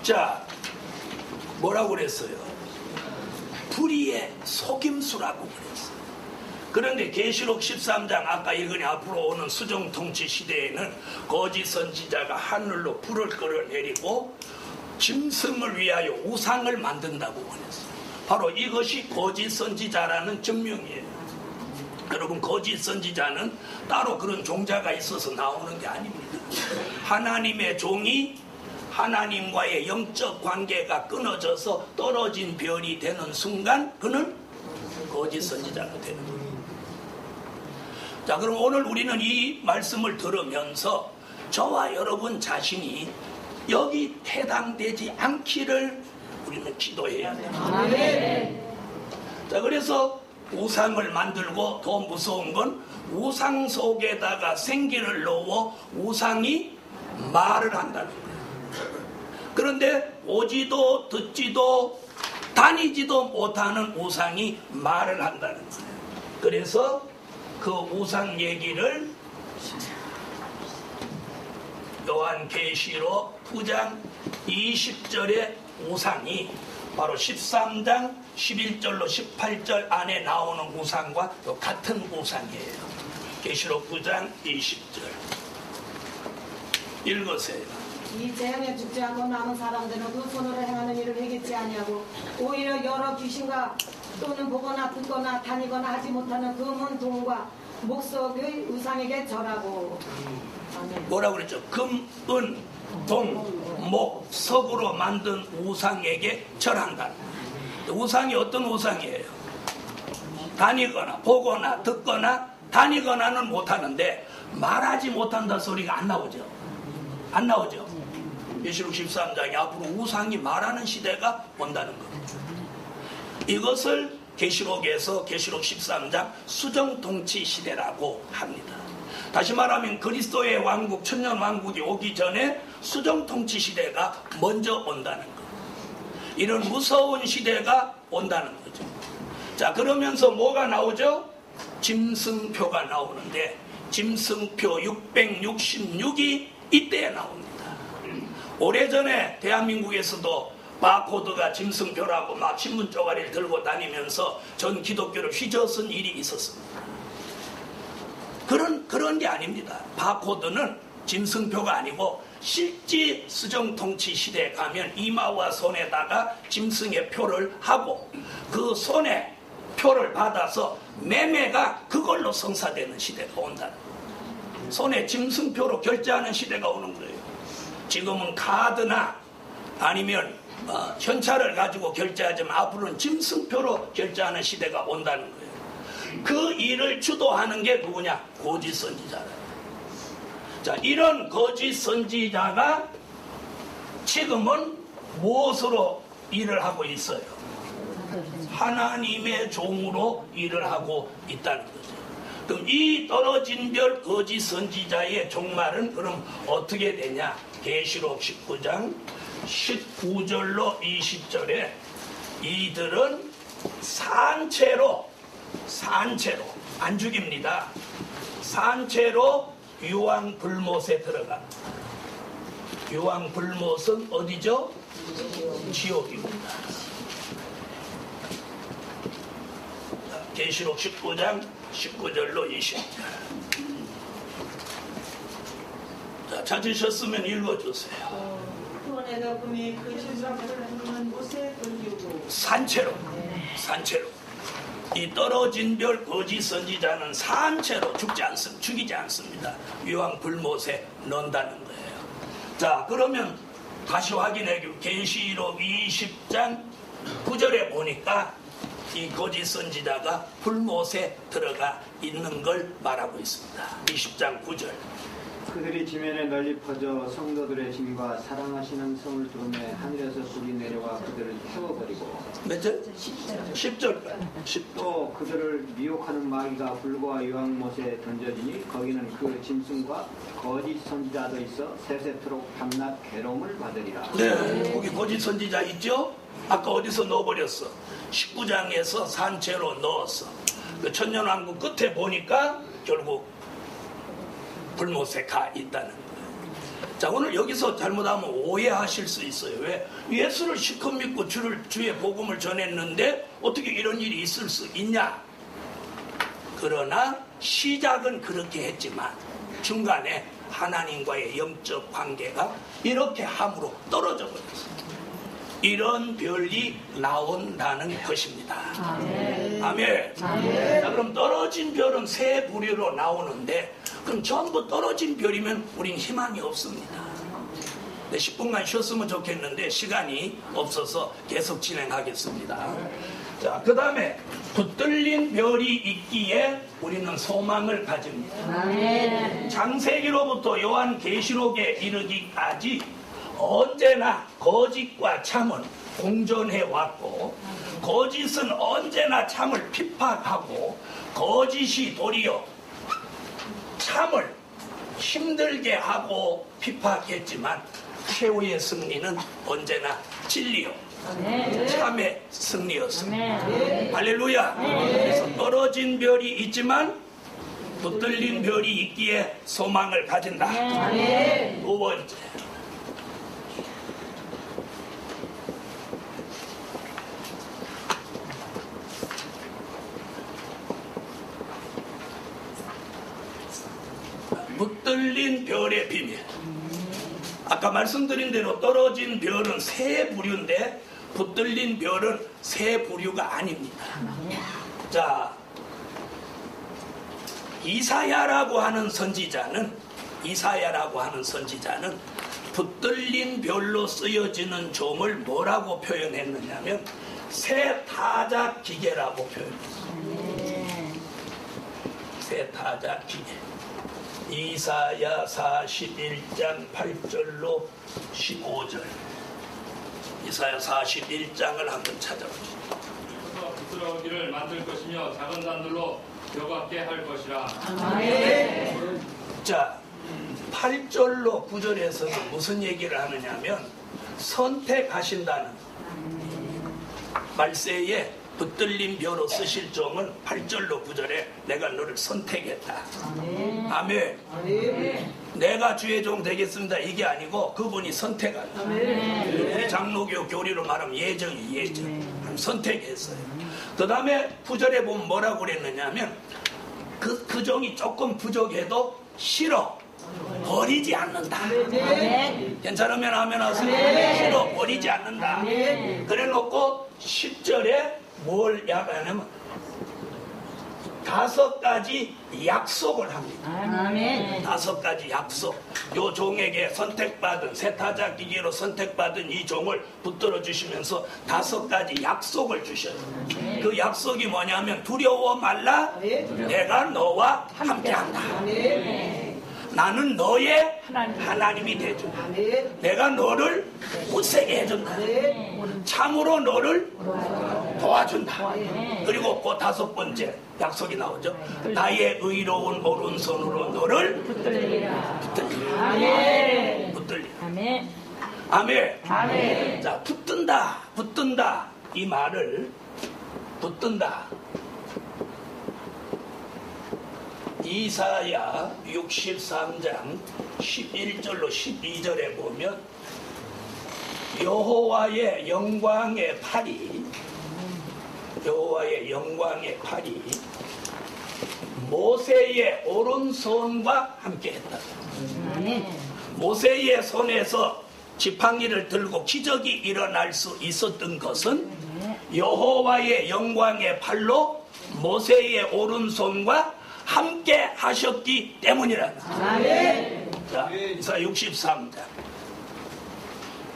[SPEAKER 1] 자, 뭐라고 그랬어요? 불의의 속임수라고 그랬어요. 그런데 계시록 13장 아까 읽으니 앞으로 오는 수정통치 시대에는 거짓 선지자가 하늘로 불을 끌어내리고 짐승을 위하여 우상을 만든다고 그랬어요. 바로 이것이 거짓 선지자라는 증명이에요. 여러분 거짓 선지자는 따로 그런 종자가 있어서 나오는 게 아닙니다. 하나님의 종이 하나님과의 영적 관계가 끊어져서 떨어진 별이 되는 순간 그는 거짓 선지자가 되는 거예요. 자, 그럼 오늘 우리는 이 말씀을 들으면서 저와 여러분 자신이 여기 해당되지 않기를 우리는 기도해야 돼요. 자, 그래서 우상을 만들고 더 무서운 건 우상 속에다가 생기를 넣어 우상이 말을 한다는 거예요. 그런데 오지도 듣지도 다니지도 못하는 우상이 말을 한다는 거예요. 그래서 그 우상 얘기를 요한계시록 9장 20절의 우상이 바로 13장 11절로 18절 안에 나오는 우상과 같은 우상이에요. 계시록 9장 20절 읽으세요.
[SPEAKER 2] 이 재앙에 죽지 않고 남은 사람들은 그 손으로 행하는 일을 회개치 아니하고 오히려 여러 귀신과 또는 보거나 듣거나 다니거나 하지 못하는 금은 동과 목석의 우상에게 절하고.
[SPEAKER 1] 뭐라고 그랬죠? 금, 은, 동, 목, 석으로 만든 우상에게 절한다. 우상이 어떤 우상이에요? 다니거나 보거나 듣거나 다니거나는 못하는데 말하지 못한다 소리가 안 나오죠. 안 나오죠. 계시록 13장에 앞으로 우상이 말하는 시대가 온다는 겁니다. 이것을 계시록에서 계시록 13장 수정통치 시대라고 합니다. 다시 말하면 그리스도의 왕국, 천년왕국이 오기 전에 수정통치 시대가 먼저 온다는 것. 이런 무서운 시대가 온다는 거죠. 자, 그러면서 뭐가 나오죠? 짐승표가 나오는데 짐승표 666이 이때에 나옵니다. 오래전에 대한민국에서도 바코드가 짐승표라고 막 신문 쪼가리를 들고 다니면서 전 기독교를 휘저은 일이 있었습니다. 그런 게 아닙니다. 바코드는 짐승표가 아니고 실제 수정통치 시대에 가면 이마와 손에다가 짐승의 표를 하고 그 손에 표를 받아서 매매가 그걸로 성사되는 시대가 온다는 거예요. 손에 짐승표로 결제하는 시대가 오는 거예요. 지금은 카드나 아니면 현찰을 가지고 결제하지만 앞으로는 짐승표로 결제하는 시대가 온다는 거예요. 그 일을 주도하는 게 누구냐? 거짓 선지자예요. 자, 이런 거짓 선지자가 지금은 무엇으로 일을 하고 있어요? 하나님의 종으로 일을 하고 있다는 거죠. 그럼 이 떨어진 별 거짓 선지자의 종말은 그럼 어떻게 되냐? 계시록 19장 19절로 20절에 이들은 산채로 안 죽입니다. 산채로 유황불못에 들어갑니다. 유황불못은 어디죠? 지옥입니다. 계시록 19장 19절로 20절. 자, 찾으셨으면 읽어주세요.
[SPEAKER 8] 또 내가 꿈에 그 신상들을 부르는 곳에 들리고
[SPEAKER 1] 산채로 이 떨어진 별 거짓 선지자는 산채로 죽이지 않습니다. 유황불못에 넣는다는 거예요. 자, 그러면 다시 확인해 계시록 20장 9절에 보니까 이 거짓 선지자가 불못에 들어가 있는 걸 말하고 있습니다. 20장 9절.
[SPEAKER 4] 그들이 지면에 널리 퍼져 성도들의 짐과 사랑하시는 성을 두르매 하늘에서 불이 내려와 그들을 태워버리고
[SPEAKER 1] 몇 절? 10절까지.
[SPEAKER 4] 또 그들을 미혹하는 마귀가 불과 유황못에 던져지니 거기는 그 짐승과 거짓 선지자도 있어 세세토록 밤낮 괴로움을 받으리라.
[SPEAKER 1] 네, 거기 거짓 선지자 있죠? 아까 어디서 넣어버렸어? 19장에서 산채로 넣었어. 그 천년왕국 끝에 보니까 결국 불못에 가 있다는 거예요. 자, 오늘 여기서 잘못하면 오해하실 수 있어요. 왜? 예수를 실컷 믿고 주의 복음을 전했는데 어떻게 이런 일이 있을 수 있냐? 그러나 시작은 그렇게 했지만 중간에 하나님과의 영적 관계가 이렇게 함으로 떨어져 버렸어요. 이런 별이 나온다는 것입니다. 아멘. 자, 그럼 떨어진 별은 세 부류로 나오는데 그럼 전부 떨어진 별이면 우린 희망이 없습니다. 10분간 쉬었으면 좋겠는데 시간이 없어서 계속 진행하겠습니다. 자, 그 다음에 붙들린 별이 있기에 우리는 소망을 가집니다. 창세기로부터 요한계시록에 이르기까지 언제나 거짓과 참은 공존해 왔고 거짓은 언제나 참을 핍박하고 거짓이 도리어 참을 힘들게 하고 핍박했지만 최후의 승리는 언제나 진리요 참의 승리였습니다. 할렐루야. 그래서 떨어진 별이 있지만 붙들린 별이 있기에 소망을 가진다. 두 번째, 붙들린 별의 비밀. 아까 말씀드린 대로 떨어진 별은 세 부류인데 붙들린 별은 세 부류가 아닙니다. 자, 이사야라고 하는 선지자는 붙들린 별로 쓰여지는 종을 뭐라고 표현했느냐면 새 타작 기계라고 표현했어요. 새 타작 기계. 이사야 41장 8절로 15절. 이사야 41장을 한번 찾아보시죠.
[SPEAKER 6] 그래서 부스러기를 만들 것이며 작은 단들로 벼같게 할 것이라.
[SPEAKER 1] 자, 8절로 9절에서는 무슨 얘기를 하느냐면 선택하신다는 말세에 붙들린 벼로 쓰실 종은 8절로 9절에 내가 너를 선택했다. 아멘. 내가 주의 종 되겠습니다 이게 아니고 그분이 선택한다. 우리 장로교 교리로 말하면 예정 선택했어요. 그 다음에 9절에 보면 뭐라고 그랬느냐면 그 종이 조금 부족해도 싫어 버리지 않는다. 괜찮으면 하면 하세요. 싫어 버리지 않는다. 그래 놓고 10절에 뭘 약하냐면 5가지 약속을 합니다. 5가지 약속. 요 종에게 선택받은 세타자 기계로 선택받은 이 종을 붙들어 주시면서 5가지 약속을 주셔요. 그 약속이 뭐냐면 두려워 말라. 내가 너와 함께한다. 나는 너의 하나님이 되준다. 내가 너를 굳세게 해준다. 참으로 너를 도와준다. 그리고 그 5번째 약속이 나오죠. 나의 의로운 오른손으로 너를 붙들리라. 아멘. 자, 붙든다. 이 말을 붙든다. 이사야 63장 11절로 12절에 보면 여호와의 영광의 팔이 모세의 오른손과 함께했다. 모세의 손에서 지팡이를 들고 기적이 일어날 수 있었던 것은 여호와의 영광의 팔로 모세의 오른손과 함께 하셨기 때문이란다. 자, 이사야 63장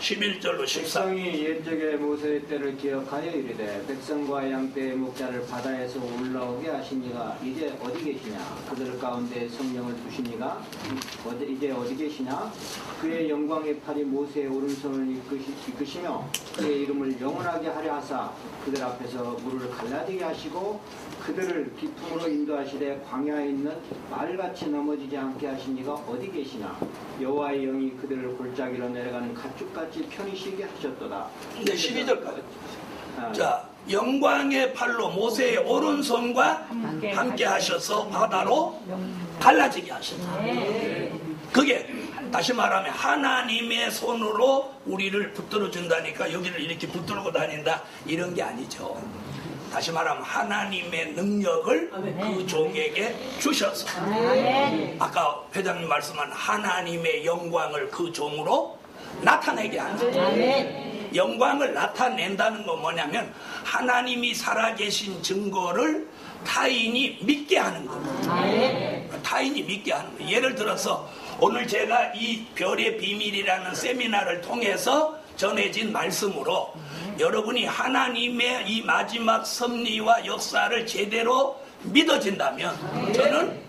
[SPEAKER 1] 11절로 14.
[SPEAKER 4] 백성이 옛적의 모세의 때를 기억하여 이르되 백성과 양떼의 목자를 바다에서 올라오게 하신 이가 이제 어디 계시냐? 그들 가운데 성령을 두시니가 이제 어디 계시냐? 그의 영광의 팔이 모세의 오른손을 이끄시며 그의 이름을 영원하게 하려 하사 그들 앞에서 물을 갈라지게 하시고 그들을 기품으로 인도하시되 광야에 있는 말같이 넘어지지 않게 하신 이가 어디 계시냐? 여호와의 영이 그들을 골짜기로 내려가는 가축같이 편히 쉬게 하셨도다.
[SPEAKER 1] 이제 12절까지. 자, 영광의 팔로 모세의 오른손과 함께 하셔서 바다로 갈라지게 하셨다. 그게 다시 말하면 하나님의 손으로 우리를 붙들어 준다니까 여기를 이렇게 붙들고 다닌다 이런 게 아니죠. 다시 말하면 하나님의 능력을 그 종에게 주셔서 아까 회장님 말씀한 하나님의 영광을 그 종으로 나타내게 하는 영광을 나타낸다는 건 뭐냐면 하나님이 살아계신 증거를 타인이 믿게 하는 겁니다. 타인이 믿게 하는 거예요. 예를 들어서 오늘 제가 이 별의 비밀이라는 세미나를 통해서 전해진 말씀으로 여러분이 하나님의 이 마지막 섭리와 역사를 제대로 믿어진다면 저는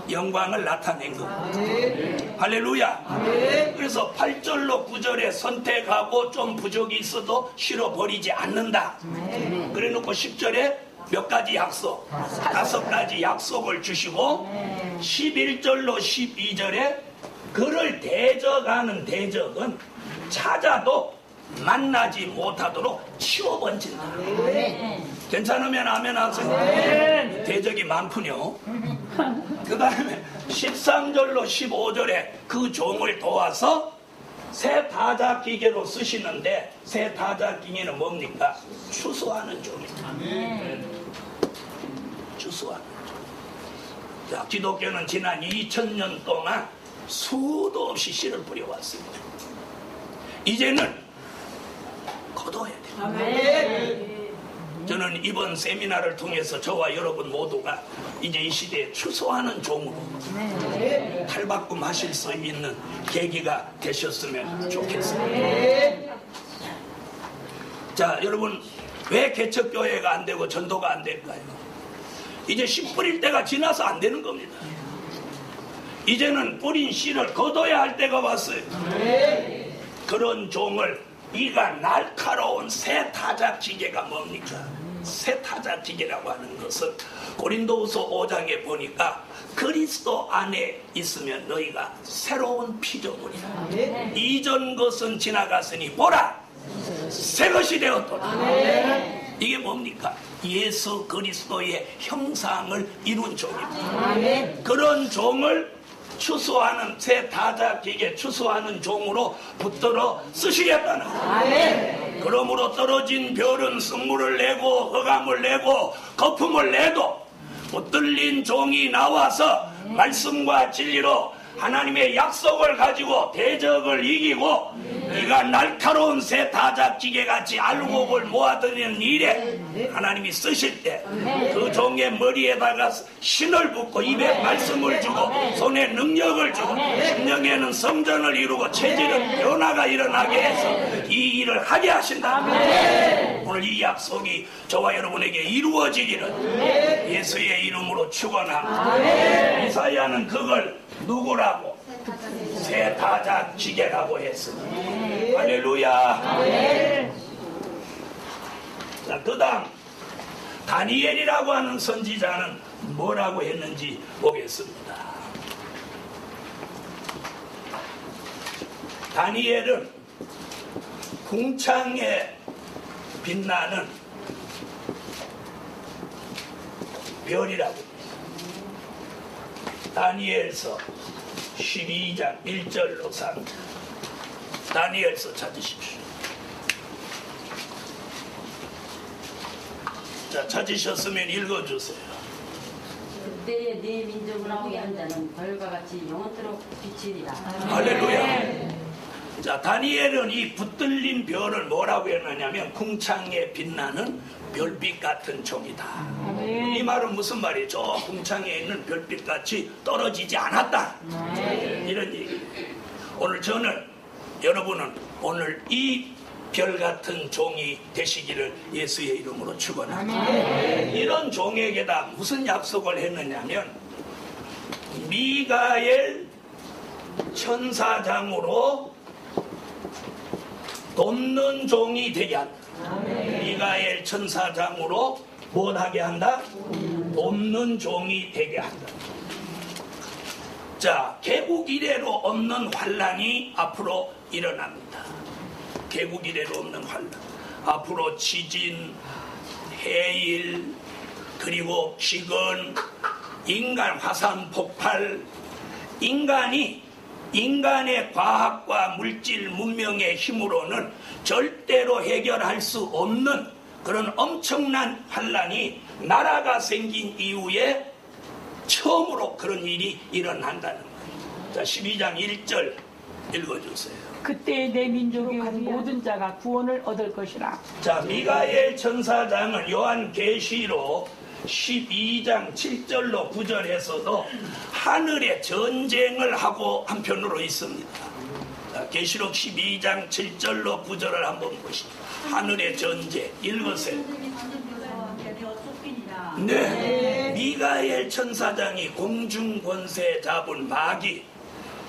[SPEAKER 1] 영광을 나타낸 겁니다. 할렐루야. 그래서 8절로 9절에 선택하고 좀 부족이 있어도 실어버리지 않는다. 그래 놓고 10절에 몇 가지 약속, 5가지 약속을 주시고 11절로 12절에 그를 대적하는 대적은 찾아도 만나지 못하도록 치워번진다. 괜찮으면 아멘 하세요. 대적이 많군요. 그 다음에 13절로 15절에 그 종을 도와서 새 타작 기계로 쓰시는데 새 타작 기계는 뭡니까? 추수하는 종입니다. 추수하는 종. 자, 기독교는 지난 2000년 동안 수도 없이 씨를 뿌려왔습니다. 이제는 거둬야 돼요. 저는 이번 세미나를 통해서 저와 여러분 모두가 이제 이 시대에 추수하는 종으로 탈바꿈하실 수 있는 계기가 되셨으면 좋겠습니다. 자, 여러분 왜 개척교회가 안 되고 전도가 안 될까요? 이제 씨 뿌릴 때가 지나서 안 되는 겁니다. 이제는 뿌린 씨를 거둬야 할 때가 왔어요. 그런 종을 이가 날카로운 새 타작 기계가 뭡니까? 새 타작 기계라고 하는 것은 고린도후서 5장에 보니까 그리스도 안에 있으면 너희가 새로운 피조물이라. 이전 것은 지나갔으니 보라 새 것이 되었도다. 이게 뭡니까? 예수 그리스도의 형상을 이룬 종입니다. 그런 종을 추수하는 새 타작 기계 추수하는 종으로 붙들어 쓰시겠다는 거예요. 그러므로 떨어진 별은 승물을 내고 흑암을 내고 거품을 내도 붙들린 종이 나와서 말씀과 진리로 하나님의 약속을 가지고 대적을 이기고 네가 날카로운 새 타작 기계같이 알곡을 모아드리는 일에 하나님이 쓰실 때 그 종의 머리에다가 신을 붓고 입에 말씀을 주고 손에 능력을 주고 심령에는 성전을 이루고 체질은 변화가 일어나게 해서 이 일을 하게 하신다. 오늘 이 약속이 저와 여러분에게 이루어지기를 예수의 이름으로 축원합니다. 이사야는 그걸 누구라고? 새 타작 기계라고 했습니다. 할렐루야. 자, 그 다음 다니엘이라고 하는 선지자는 뭐라고 했는지 보겠습니다. 다니엘은 궁창에 빛나는 별이라고 합니다. 다니엘서 12장 1절로 3절. 다니엘서 찾으십시오. 자, 찾으셨으면 읽어주세요.
[SPEAKER 9] 그때의 네 민족을 위한 자는 별과 같이 영원토록 비치리라.
[SPEAKER 1] 할렐루야. 자, 다니엘은 이 붙들린 별을 뭐라고 했느냐면 궁창에 빛나는 별빛 같은 종이다. 이 말은 무슨 말이에요? 저 궁창에 있는 별빛같이 떨어지지 않았다. 이런 얘기. 오늘 저는 여러분은 오늘 이 별 같은 종이 되시기를 예수의 이름으로 축원합니다. 이런 종에게다 무슨 약속을 했느냐면 미가엘 천사장으로 돕는 종이 되게 한다. 미가엘 천사장으로 못하게 한다? 돕는 종이 되게 한다. 자, 개국 이래로 없는 환란이 앞으로 일어납니다. 개국 이래로 없는 환란. 앞으로 지진, 해일, 그리고 기근, 인간 화산 폭발, 인간의 과학과 물질 문명의 힘으로는 절대로 해결할 수 없는 그런 엄청난 환란이 나라가 생긴 이후에 처음으로 그런 일이 일어난다는 거예요. 자, 12장 1절 읽어주세요.
[SPEAKER 10] 그때 내 민족이 모든 자가 구원을 얻을 것이라.
[SPEAKER 1] 자, 미가엘 천사장은 요한계시록 12장 7절로 9절에서도 하늘의 전쟁을 하고 한편으로 있습니다. 자, 계시록 12장 7절로 9절을 한번 보시죠. 하늘의 전쟁 읽으세요. 네, 미가엘 천사장이 공중 권세 잡은 마귀,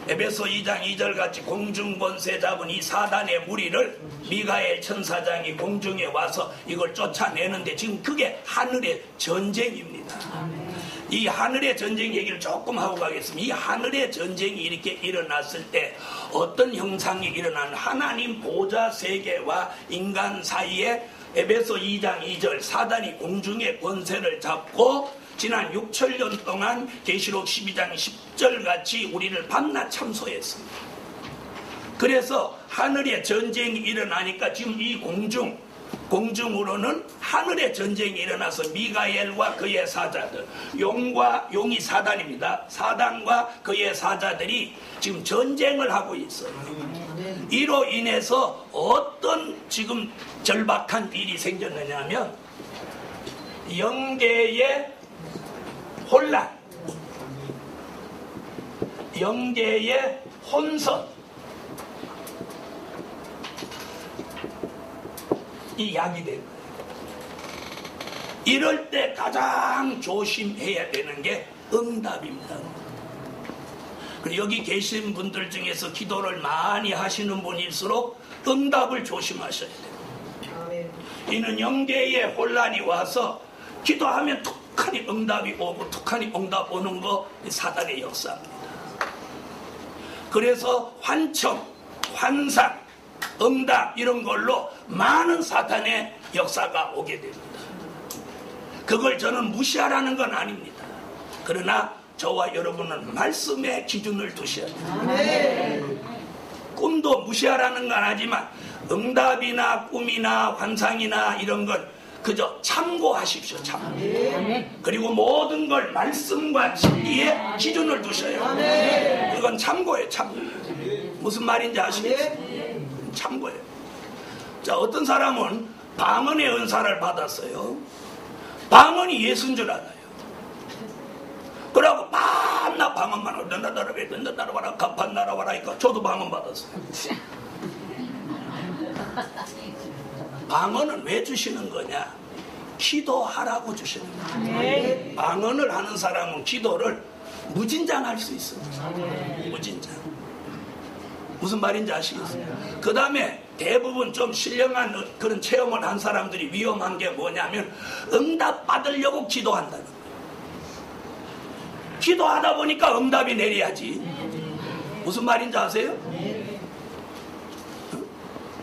[SPEAKER 1] 에베소 2장 2절 같이 공중 권세 잡은 이 사단의 무리를 미가엘 천사장이 공중에 와서 이걸 쫓아내는데 지금 그게 하늘의 전쟁입니다. 이 하늘의 전쟁 얘기를 조금 하고 가겠습니다. 이 하늘의 전쟁이 이렇게 일어났을 때 어떤 형상이 일어나는 하나님 보좌 세계와 인간 사이에 에베소 2장 2절 사단이 공중의 권세를 잡고 지난 6천년 동안 계시록 12장 10절 같이 우리를 밤낮 참소했습니다. 그래서 하늘의 전쟁이 일어나니까 지금 이 공중으로는 하늘의 전쟁이 일어나서 미가엘과 그의 사자들, 용이 사단입니다. 사단과 그의 사자들이 지금 전쟁을 하고 있어요. 이로 인해서 어떤 지금 절박한 일이 생겼느냐면 영계의 혼란, 영계의 혼선, 이 약이 된 거예요. 이럴 때 가장 조심해야 되는 게 응답입니다. 그리고 여기 계신 분들 중에서 기도를 많이 하시는 분일수록 응답을 조심하셔야 돼요. 이는 영계의 혼란이 와서 기도하면 툭하니 응답이 오고 툭하니 응답 오는 거 사단의 역사입니다. 그래서 환청, 환상, 응답 이런 걸로 많은 사탄의 역사가 오게 됩니다. 그걸 저는 무시하라는 건 아닙니다. 그러나 저와 여러분은 말씀의 기준을 두셔야 돼요. 꿈도 무시하라는 건 아니지만 응답이나 꿈이나 환상이나 이런 건 그저 참고하십시오. 참고. 그리고 모든 걸 말씀과 진리의 기준을 두셔요. 그건 참고예요. 참고. 무슨 말인지 아시겠어요? 참고예요. 자, 어떤 사람은 방언의 은사를 받았어요. 방언이 예수인 줄 알아요. 그러고 밤낮 방언만 나라와라 간판 나라와라 하니까 저도 방언 받았어요. 방언은 왜 주시는 거냐? 기도하라고 주시는 거예요. 방언을 하는 사람은 기도를 무진장할 수 있습니다. 무진장. 무슨 말인지 아시겠어요? 그 다음에 대부분 좀 신령한 그런 체험을 한 사람들이 위험한 게 뭐냐면 응답 받으려고 기도한다는 거예요. 기도하다 보니까 응답이 내려야지. 무슨 말인지 아세요?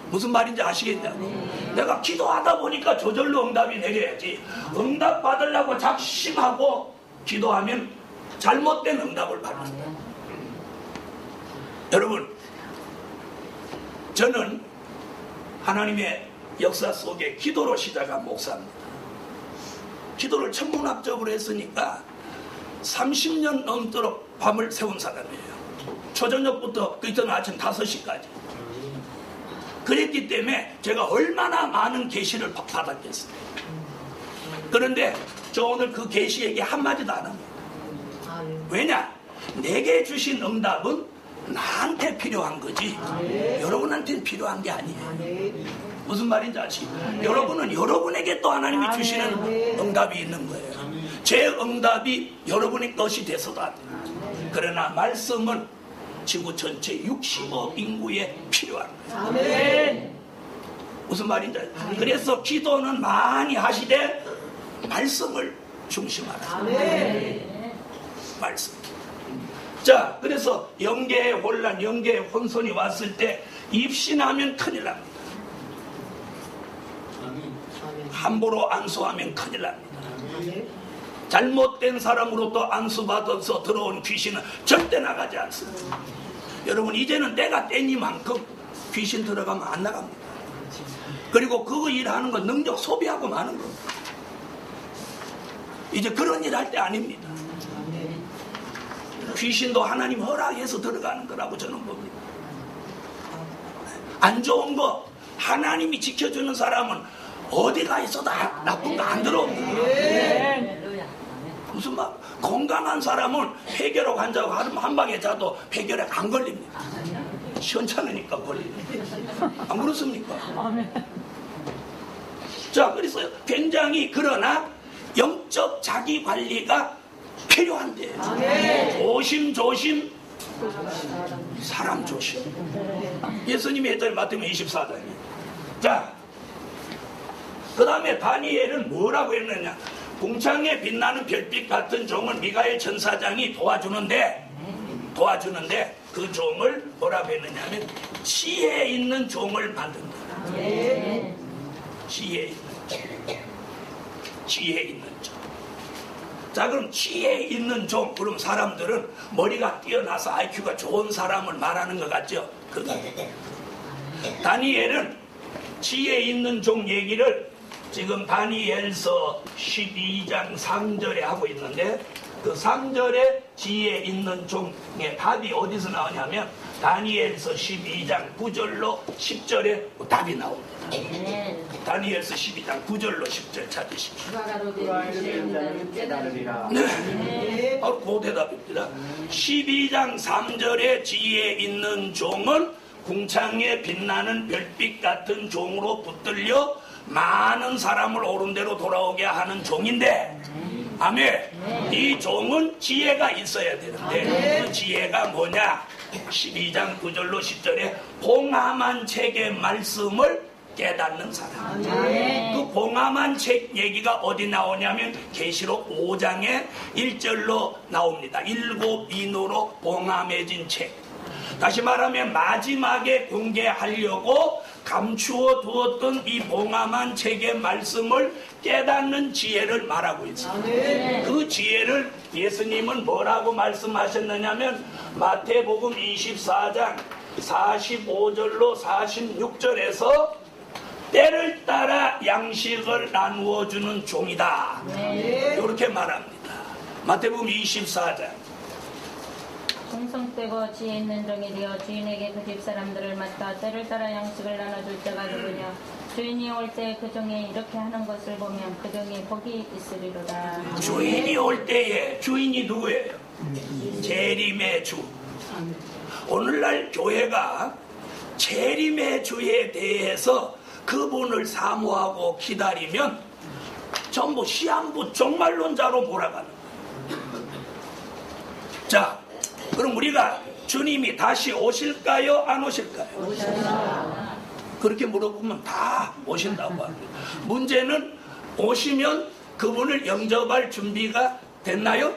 [SPEAKER 1] 무슨 말인지 아시겠냐고. 내가 기도하다 보니까 저절로 응답이 내려야지. 응답 받으려고 작심하고 기도하면 잘못된 응답을 받는다. 여러분, 저는 하나님의 역사 속에 기도로 시작한 목사입니다. 기도를 천문학적으로 했으니까 30년 넘도록 밤을 새운 사람이에요. 초저녁부터 그 이튿날 아침 5시까지. 그랬기 때문에 제가 얼마나 많은 계시를 받았겠어요. 그런데 저 오늘 그 계시 얘기 한마디도 안 합니다. 왜냐? 내게 주신 응답은 나한테 필요한 거지 여러분한테는 필요한 게 아니에요. 무슨 말인지 아시죠? 여러분은 여러분에게 또 하나님이 주시는 응답이 있는 거예요. 제 응답이 여러분의 것이 돼서도 안 돼요. 그러나 말씀은 지구 전체 60억 인구에 필요한 거예요. 무슨 말인지 아시죠? 그래서 기도는 많이 하시되 말씀을 중심하라. 말씀. 자, 그래서 영계의 혼란, 영계의 혼선이 왔을 때 입신하면 큰일 납니다. 함부로 안수하면 큰일 납니다. 잘못된 사람으로부터 안수받아서 들어온 귀신은 절대 나가지 않습니다. 여러분, 이제는 때가 때니만큼 귀신 들어가면 안 나갑니다. 그리고 그거 일하는 건 능력 소비하고 마는 겁니다. 이제 그런 일 할 때 아닙니다. 귀신도 하나님 허락해서 들어가는 거라고 저는 봅니다. 안 좋은 거 하나님이 지켜주는 사람은 어디가 있어도 나쁜 거 안 들어옵니다. 무슨 말? 건강한 사람은 폐결핵 환자가 한 방에 자도 폐결핵 안 걸립니다. 시원찮으니까 걸립니다. 안 그렇습니까? 자, 그래서 굉장히 그러나 영적 자기 관리가 필요한데 조심 사람 조심. 예수님이 했던 마태복음 24장에. 자, 그 다음에 다니엘은 뭐라고 했느냐? 궁창에 빛나는 별빛 같은 종을 미가엘 천사장이 도와주는데 그 종을 뭐라고 했느냐 하면 지혜 있는 종을 만든다. 지혜 있는 종. 자, 그럼 지혜 있는 종, 그럼 사람들은 머리가 뛰어나서 IQ가 좋은 사람을 말하는 것 같죠? 그거. 다니엘은 지혜 있는 종 얘기를 지금 다니엘서 12장 3절에 하고 있는데 그 3절에 지혜 있는 종의 답이 어디서 나오냐면 다니엘서 12장 9절로 10절에 답이 나옵니다. 다니엘서 12장 9절로 10절 찾으십시오. 네, 바로 그 대답입니다. 12장 3절에 지혜 있는 종은 궁창에 빛나는 별빛 같은 종으로 붙들려 많은 사람을 옳은 대로 돌아오게 하는 종인데, 아멘. 이 종은 지혜가 있어야 되는데 그 지혜가 뭐냐? 12장 9절로 10절에 봉함한 책의 말씀을 깨닫는 사람. 그 봉함한 책 얘기가 어디 나오냐면 계시록 5장의 1절로 나옵니다. 7 인으로 봉함해진 책. 다시 말하면 마지막에 공개하려고 감추어 두었던 이 봉함한 책의 말씀을 깨닫는 지혜를 말하고 있습니다. 그 지혜를 예수님은 뭐라고 말씀하셨느냐면 마태복음 24장 45절로 46절에서 때를 따라 양식을 나누어 주는 종이다. 이렇게 말합니다. 마태복음 24장.
[SPEAKER 11] 충성되고 지혜 있는 종이 되어 주인에게 그 집 사람들을 맡아 때를 따라 양식을 나눠줄 자가 누구냐? 주인이 올 때 그 종이 이렇게 하는 것을 보면 그 종이 복이 있으리로다.
[SPEAKER 1] 주인이 올 때에 주인이 누구예요? 재림의 주. 오늘날 교회가 재림의 주에 대해서 그분을 사모하고 기다리면 전부 시한부 종말론자로 몰아가는 거예요. 자, 그럼 우리가 주님이 다시 오실까요? 안 오실까요? 오신다. 그렇게 물어보면 다 오신다고 합니다. 문제는 오시면 그분을 영접할 준비가 됐나요?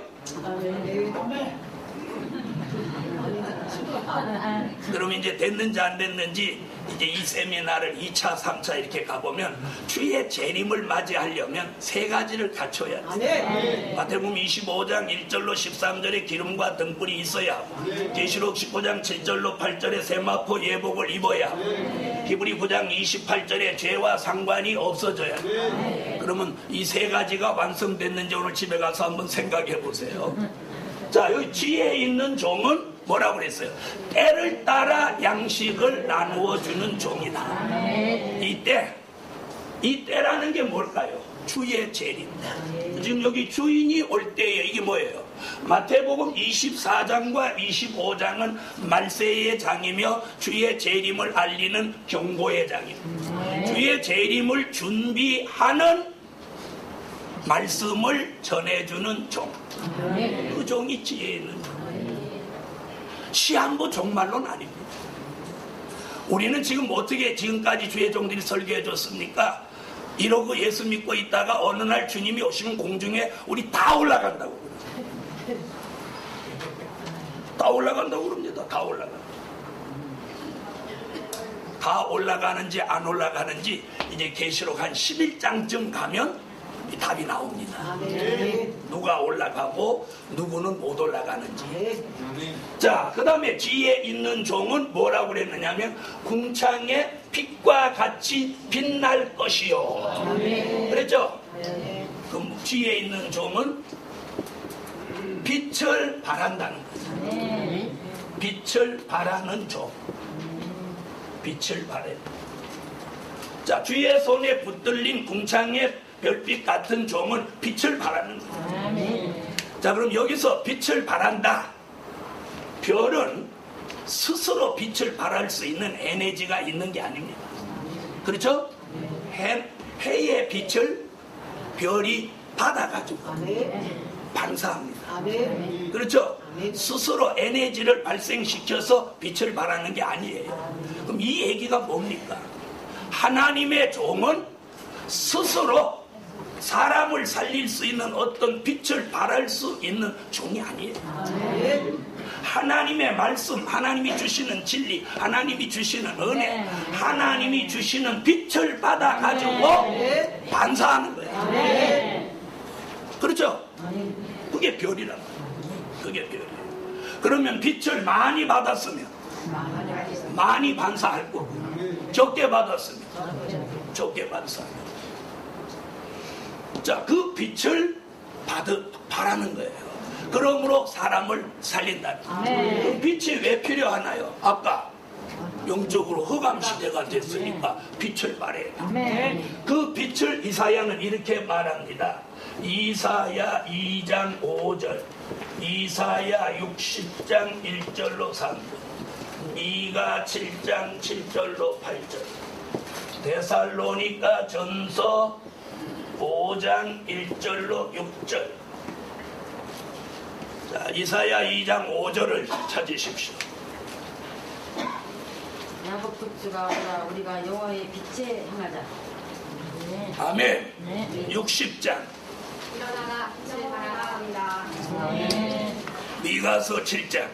[SPEAKER 1] 그럼 이제 됐는지 안 됐는지 이제 이 세미나를 2차, 3차 이렇게 가보면 주의 재림을 맞이하려면 세 가지를 갖춰야 돼요. 마태복음 25장 1절로 13절에 기름과 등불이 있어야 하고 계시록 19장 7절로 8절에 세마포 예복을 입어야 하고 히브리 9장 28절에 죄와 상관이 없어져야 해요. 그러면 이 세 가지가 완성됐는지 오늘 집에 가서 한번 생각해 보세요. 자, 여기 지혜 있는 종은 뭐라고 그랬어요? 때를 따라 양식을 나누어 주는 종이다. 이 때라는 게 뭘까요? 주의 재림. 지금 여기 주인이 올 때에 이게 뭐예요? 마태복음 24장과 25장은 말세의 장이며 주의 재림을 알리는 경고의 장입니다. 주의 재림을 준비하는 말씀을 전해주는 종. 그 종이 지혜 있는 종. 시한부 종말론 아닙니다. 우리는 지금 어떻게 지금까지 주의 종들이 설교해 줬습니까? 이러고 예수 믿고 있다가 어느 날 주님이 오시면 공중에 우리 다 올라간다고 그래요. 다 올라간다고 그럽니다. 다 올라간다. 다 올라가는지 안 올라가는지 이제 계시록 한 11장쯤 가면 답이 나옵니다. 누가 올라가고 누구는 못 올라가는지. 자, 그 다음에 지혜 있는 종은 뭐라고 그랬느냐면 궁창의 빛과 같이 빛날 것이요. 그랬죠? 그 지혜 있는 종은 빛을 바란다는 거죠. 빛을 바라는 종. 빛을 바래. 자, 주의 손에 붙들린 궁창의 별빛 같은 종은 빛을 바라는 거예요. 자, 그럼 여기서 빛을 바란다. 별은 스스로 빛을 발할 수 있는 에너지가 있는 게 아닙니다. 그렇죠? 해의 빛을 별이 받아가지고 반사합니다. 그렇죠? 스스로 에너지를 발생시켜서 빛을 발하는 게 아니에요. 그럼 이 얘기가 뭡니까? 하나님의 종은 스스로 사람을 살릴 수 있는 어떤 빛을 발할 수 있는 종이 아니에요. 하나님의 말씀, 하나님이 주시는 진리, 하나님이 주시는 은혜, 하나님이 주시는 빛을 받아가지고 반사하는 거예요. 그렇죠? 그게 별이란 말이에요. 그게 별이에요. 그러면 빛을 많이 받았으면 많이 반사할 거고, 적게 받았으면 적게 반사할 거고. 자, 그 빛을 바라는 거예요. 그러므로 사람을 살린다는 거예요. 그 빛이 왜 필요하나요? 아까 영적으로 흑암시대가 됐으니까 빛을 발해야 돼요. 그 빛을 이사야는 이렇게 말합니다. 이사야 2장 5절, 이사야 60장 1절로 3절, 이가 7장 7절로 8절, 데살로니가 전서 5장 1절로 6절. 자, 이사야 2장 5절을 찾으십시오.
[SPEAKER 9] 야곱 족수가 우리가 여호와의 빛에 향하자.
[SPEAKER 1] 아멘. 60장.
[SPEAKER 5] 일어나라 빛을 발하라.
[SPEAKER 1] 미가서 7장.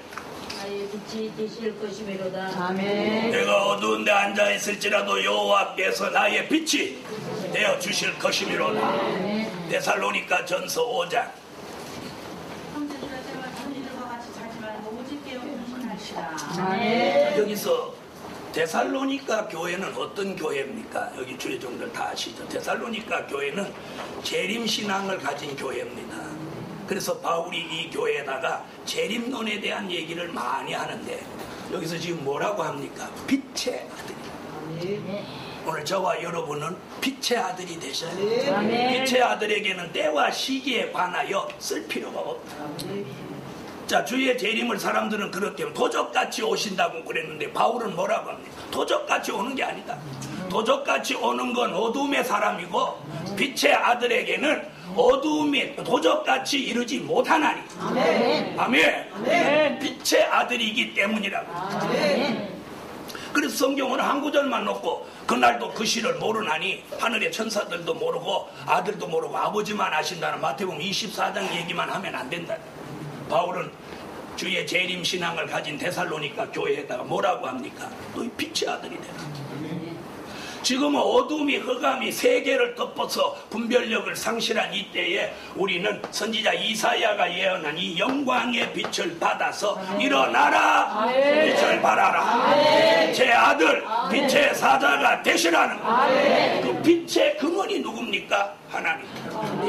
[SPEAKER 9] 나의 빛이 되실 것이미로다.
[SPEAKER 3] 아멘.
[SPEAKER 1] 내가 어두운 데 앉아 있을지라도 여호와께서 나의 빛이 되어 주실 것이미로다. 데살로니가 전서 5장.
[SPEAKER 8] 형제들아 제발 전이들과 같이 자지 말고 오직 깨어 공부하시라.
[SPEAKER 3] 아멘.
[SPEAKER 1] 여기서 데살로니가 교회는 어떤 교회입니까? 여기 주의 종들 다 아시죠? 데살로니가 교회는 재림신앙을 가진 교회입니다. 그래서 바울이 이 교회에다가 재림론에 대한 얘기를 많이 하는데 여기서 지금 뭐라고 합니까? 빛의 아들이. 오늘 저와 여러분은 빛의 아들이 되셔야 돼요. 빛의 아들에게는 때와 시기에 관하여 쓸 필요가 없다. 자, 주의 재림을 사람들은 그렇게 도적같이 오신다고 그랬는데 바울은 뭐라고 합니까? 도적같이 오는 게 아니다. 도적같이 오는 건 어둠의 사람이고 빛의 아들에게는 어둠이 도적같이 이르지 못하나니. 아멘. 아멘. 빛의 아들이기 때문이라고. 아멘. 그래서 성경은 한 구절만 놓고 그날도 그 시를 모르나니 하늘의 천사들도 모르고 아들도 모르고 아버지만 아신다는 마태복음 24장 얘기만 하면 안 된다. 바울은 주의 재림 신앙을 가진 데살로니가 교회에다가 뭐라고 합니까? 너희 빛의 아들이 되라. 지금은 어둠이 흑암이 세계를 덮어서 분별력을 상실한 이때에 우리는 선지자 이사야가 예언한 이 영광의 빛을 받아서 일어나라, 빛을 발하라, 제 아들 빛의 사자가 되시라는 거예요. 그 빛의 근원이 누굽니까? 하나님,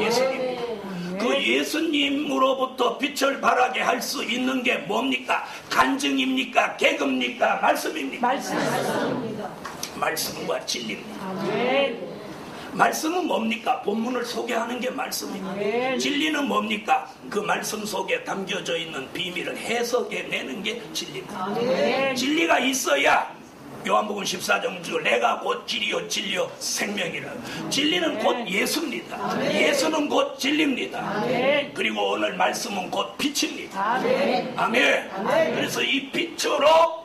[SPEAKER 1] 예수님. 그 예수님으로부터 빛을 발하게 할 수 있는 게 뭡니까? 간증입니까? 계급입니까? 말씀입니까? 말씀과 진리입니다. 말씀은 뭡니까? 본문을 소개하는 게 말씀입니다. 진리는 뭡니까? 그 말씀 속에 담겨져 있는 비밀을 해석해내는 게 진리입니다. 진리가 있어야 요한복음 14장 중 내가 곧 길이요 진리요 생명이라. 진리는 곧 예수입니다. 예수는 곧 진리입니다. 그리고 오늘 말씀은 곧 빛입니다. 아멘. 그래서 이 빛으로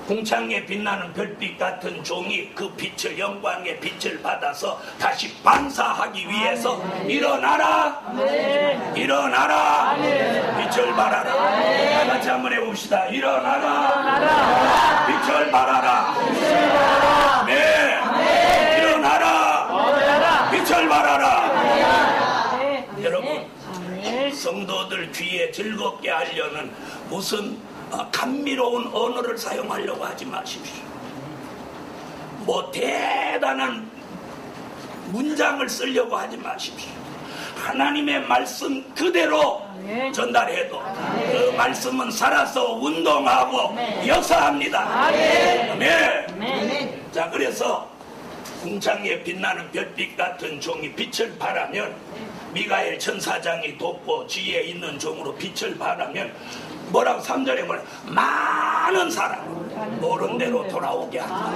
[SPEAKER 1] 궁창에 빛나는 별빛 같은 종이 그 빛을, 영광의 빛을 받아서 다시 반사하기 위해서 일어나라, 일어나라, 빛을 발하라. 다 같이 한번 해봅시다. 일어나라, 빛을 발하라. 네, 일어나라, 빛을 발하라. 여러분, 성도들 귀에 즐겁게 하려는 무슨 감미로운 언어를 사용하려고 하지 마십시오. 뭐 대단한 문장을 쓰려고 하지 마십시오. 하나님의 말씀 그대로 전달해도 그 말씀은 살아서 운동하고 역사합니다. 아멘. 자, 그래서 궁창에 빛나는 별빛 같은 종이 빛을 발하면, 미가엘 천사장이 돕고 뒤에 있는 종으로 빛을 발하면 뭐라고 3절에 뭐라, 많은 사람을 옳은 대로 돌아오게 한다.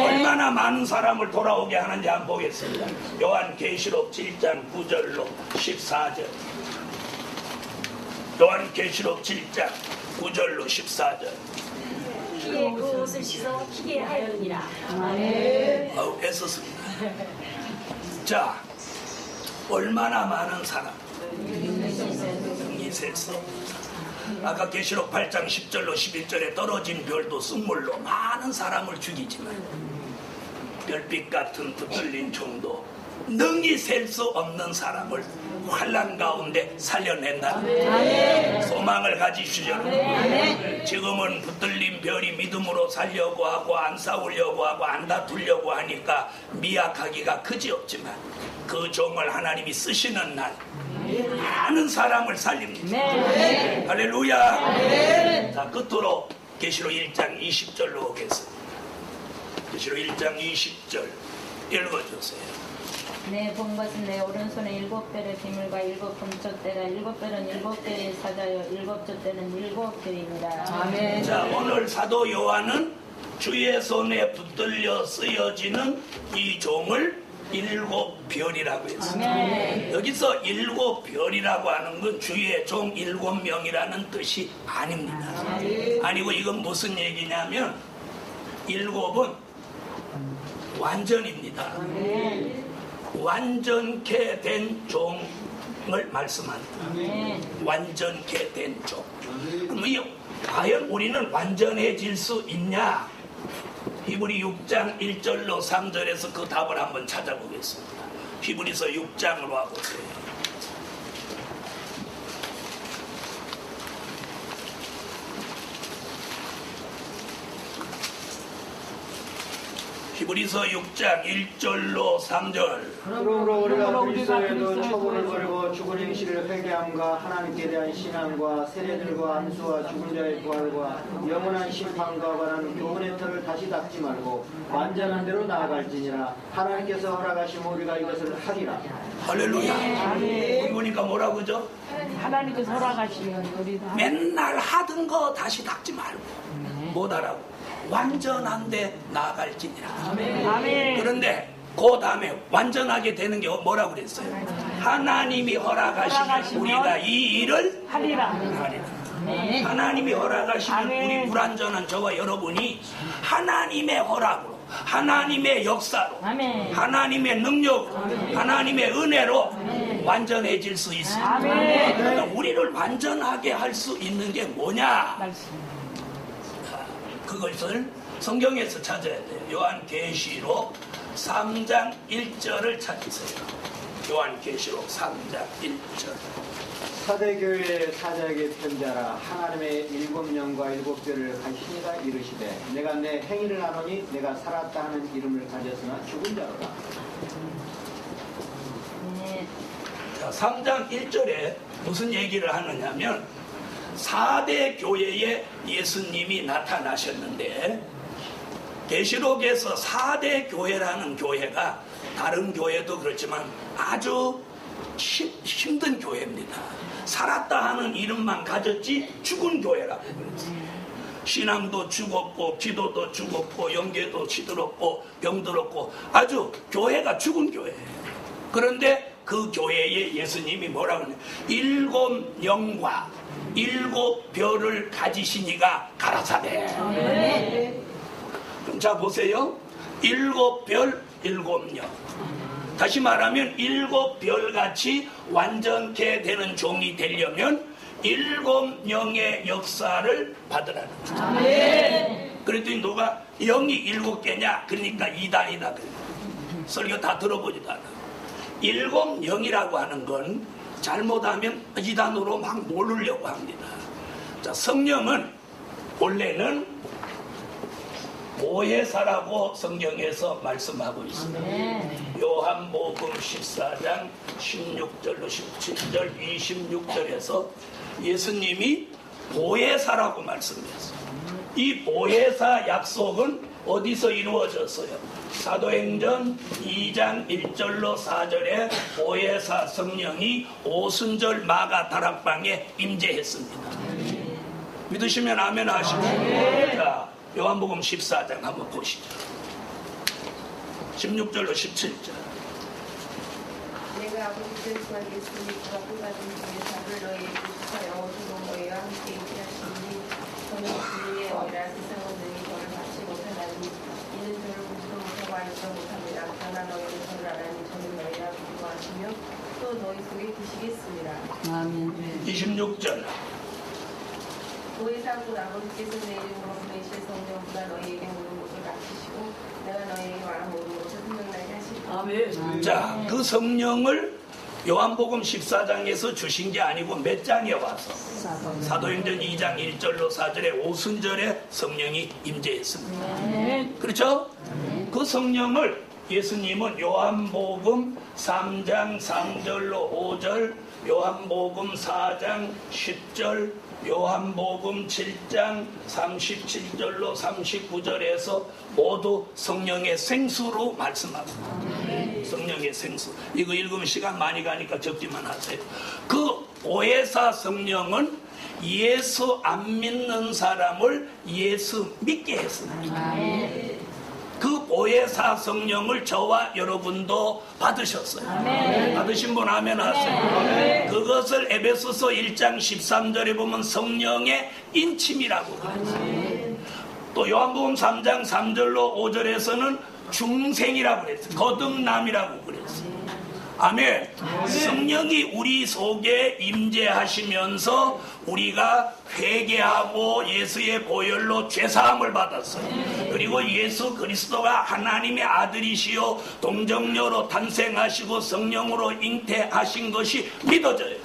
[SPEAKER 1] 얼마나 많은 사람을 돌아오게 하는지 한번 보겠습니다. 요한계시록 7장 9절로 14절. 요한계시록 7장 9절로 14절.
[SPEAKER 11] 피에 그 옷을 씻어 희게 하였느니라.
[SPEAKER 1] 애썼습니다. 자, 얼마나 많은 사람? 이세서 아까 계시록 8장 10절로 11절에 떨어진 별도 쑥물로 많은 사람을 죽이지만 별빛 같은 붙들린 총도 능히 셀 수 없는 사람을 환난 가운데 살려낸다. 소망을 가지시죠. 지금은 붙들린 별이 믿음으로 살려고 하고 안 싸우려고 하고 안 다투려고 하니까 미약하기가 그지없지만 그 종을 하나님이 쓰시는 날 많은 사람을 살립니다. 할렐루야. 자, 끝으로 계시록 1장 20절로 오겠습니다. 계시록 1장 20절 읽어주세요.
[SPEAKER 11] 내 본 것은 내 오른손에 7별의 비밀과 7금쪽대라. 7별은 7개의 사자여 7족대는 7교입니다.
[SPEAKER 3] 아멘.
[SPEAKER 1] 자, 오늘 사도 요한은 주의 손에 붙들려 쓰여지는 이 종을 7별이라고 했습니다. 여기서 7별이라고 하는 건 주의 종 7명이라는 뜻이 아닙니다. 아니고 이건 무슨 얘기냐면 7은 완전입니다. 완전케 된 종을 말씀합니다. 완전케 된 종. 그럼 과연 우리는 완전해질 수 있냐? 히브리 6장 1절로 3절에서 그 답을 한번 찾아보겠습니다. 히브리서 6장으로 와보세요. 히브리서 6장 1절로 3절.
[SPEAKER 4] 그러므로 우리가 그리스도에도 처분을 버리고 죽은 행실을 회개함과 하나님께 대한 신앙과 세례들과 안수와 죽은 자의 부활과 영원한 심판과 관한 교훈의 틀을 다시 닦지 말고 완전한 대로 나아갈지니라. 하나님께서 허락하시면 우리가 이것을 하리라.
[SPEAKER 1] 할렐루야. 여기 보니까 뭐라고 그러죠?
[SPEAKER 10] 하나님께서 허락하시면 우리 다
[SPEAKER 1] 맨날 하던 거 다시 닦지 말고 뭐다라고 완전한데 나아갈지니라.
[SPEAKER 10] 아멘.
[SPEAKER 1] 그런데 그 다음에 완전하게 되는 게 뭐라고 그랬어요? 하나님이 허락하시면 우리가 이 일을
[SPEAKER 10] 하리라.
[SPEAKER 1] 하나님이 허락하시면
[SPEAKER 10] 아멘.
[SPEAKER 1] 우리 불완전한 저와 여러분이 하나님의 허락으로, 하나님의 역사로,
[SPEAKER 11] 아멘.
[SPEAKER 1] 하나님의 능력으로, 하나님의 은혜로 완전해질 수 있습니다.
[SPEAKER 10] 아멘.
[SPEAKER 1] 그러니까 우리를 완전하게 할 수 있는 게 뭐냐? 그것을 성경에서 찾아야 돼요. 요한계시록 3장 1절을 찾으세요. 요한계시록 3장 1절.
[SPEAKER 4] 사대교회의 사자에게 편지하라. 하나님의 7명과 7별을 가시니가 이르시되 내가 내 행위를 아노니 내가 살았다 하는 이름을 가졌으나 죽은 자로라.
[SPEAKER 1] 자, 3장 1절에 무슨 얘기를 하느냐면 4대 교회에 예수님이 나타나셨는데 계시록에서 4대 교회라는 교회가 다른 교회도 그렇지만 아주 힘든 교회입니다. 살았다 하는 이름만 가졌지 죽은 교회라고 그러지. 신앙도 죽었고 기도도 죽었고 영계도 시들었고 병들었고 아주 교회가 죽은 교회예요. 그런데 그 교회에 예수님이 뭐라고 하냐, 7 영과 7 별을 가지시니가 가라사대. 그럼 자 보세요. 7 별 7 영. 다시 말하면 7 별같이 완전케 되는 종이 되려면 7 영의 역사를 받으라는 거죠. 그랬더니 누가 영이 7개냐? 그러니까 이단이다. 설교 다 들어보지도 않아. 7 영이라고 하는 건 잘못하면 이단으로 막 몰으려고 합니다. 자, 성령은 원래는 보혜사라고 성경에서 말씀하고 있습니다. 요한복음 14장 16절로 17절 26절에서 예수님이 보혜사라고 말씀했어요. 이 보혜사 약속은 어디서 이루어졌어요? 사도행전 2장 1절로 4절에 보혜사 성령이 오순절 마가 다락방에 임재했습니다. 믿으시면 아멘 하시고. 자, 요한복음 14장 한번 보시죠. 16절로 17절.
[SPEAKER 5] 내가 아버지께 구하겠으니 그가 끝까지 보혜사를 너희에게 주사 영원토록 너희와 함께 있게 하시니 저는 진리의 영이라 세상은 능히 저를 받지 못하나니 이는 저를 보지도 못하고 알지도 못합니다. 그러나 너희는 저를 알아니 저는 너희와 기도하시며 또 너희 속에 계시겠습니다.
[SPEAKER 3] 아멘.
[SPEAKER 1] 26절.
[SPEAKER 5] 보혜사 곧 아버지께서 내 이름으로 보내실 성령보다 너희에게 모든 것을 가르치시고 내가 너희에게 말한 모든 것을 생각나게 하시리라.
[SPEAKER 1] 자, 그 성령을 요한복음 14장에서 주신 게 아니고 몇 장에 와서 사도행전 2장 1절로 4절에 오순절에 성령이 임재했습니다. 그렇죠? 그 성령을 예수님은 요한복음 3장 3절로 5절, 요한복음 4장 10절, 요한복음 7장 37절로 39절에서 모두 성령의 생수로 말씀합니다. 성령의 생수. 이거 읽으면 시간 많이 가니까 적지만 하세요. 그 보혜사 성령은 예수 안 믿는 사람을 예수 믿게 했습니다. 그 보혜사 성령을 저와 여러분도 받으셨어요. 받으신 분 아멘 하세요. 그것을 에베소서 1장 13절에 보면 성령의 인침이라고 그랬어요. 또 요한복음 3장 3절로 5절에서는 중생이라고 그랬어요. 거듭남이라고 그랬어요. 아멘. 성령이 우리 속에 임재하시면서 우리가 회개하고 예수의 보혈로 죄사함을 받았어요. 그리고 예수 그리스도가 하나님의 아들이시요 동정녀로 탄생하시고 성령으로 잉태하신 것이 믿어져요.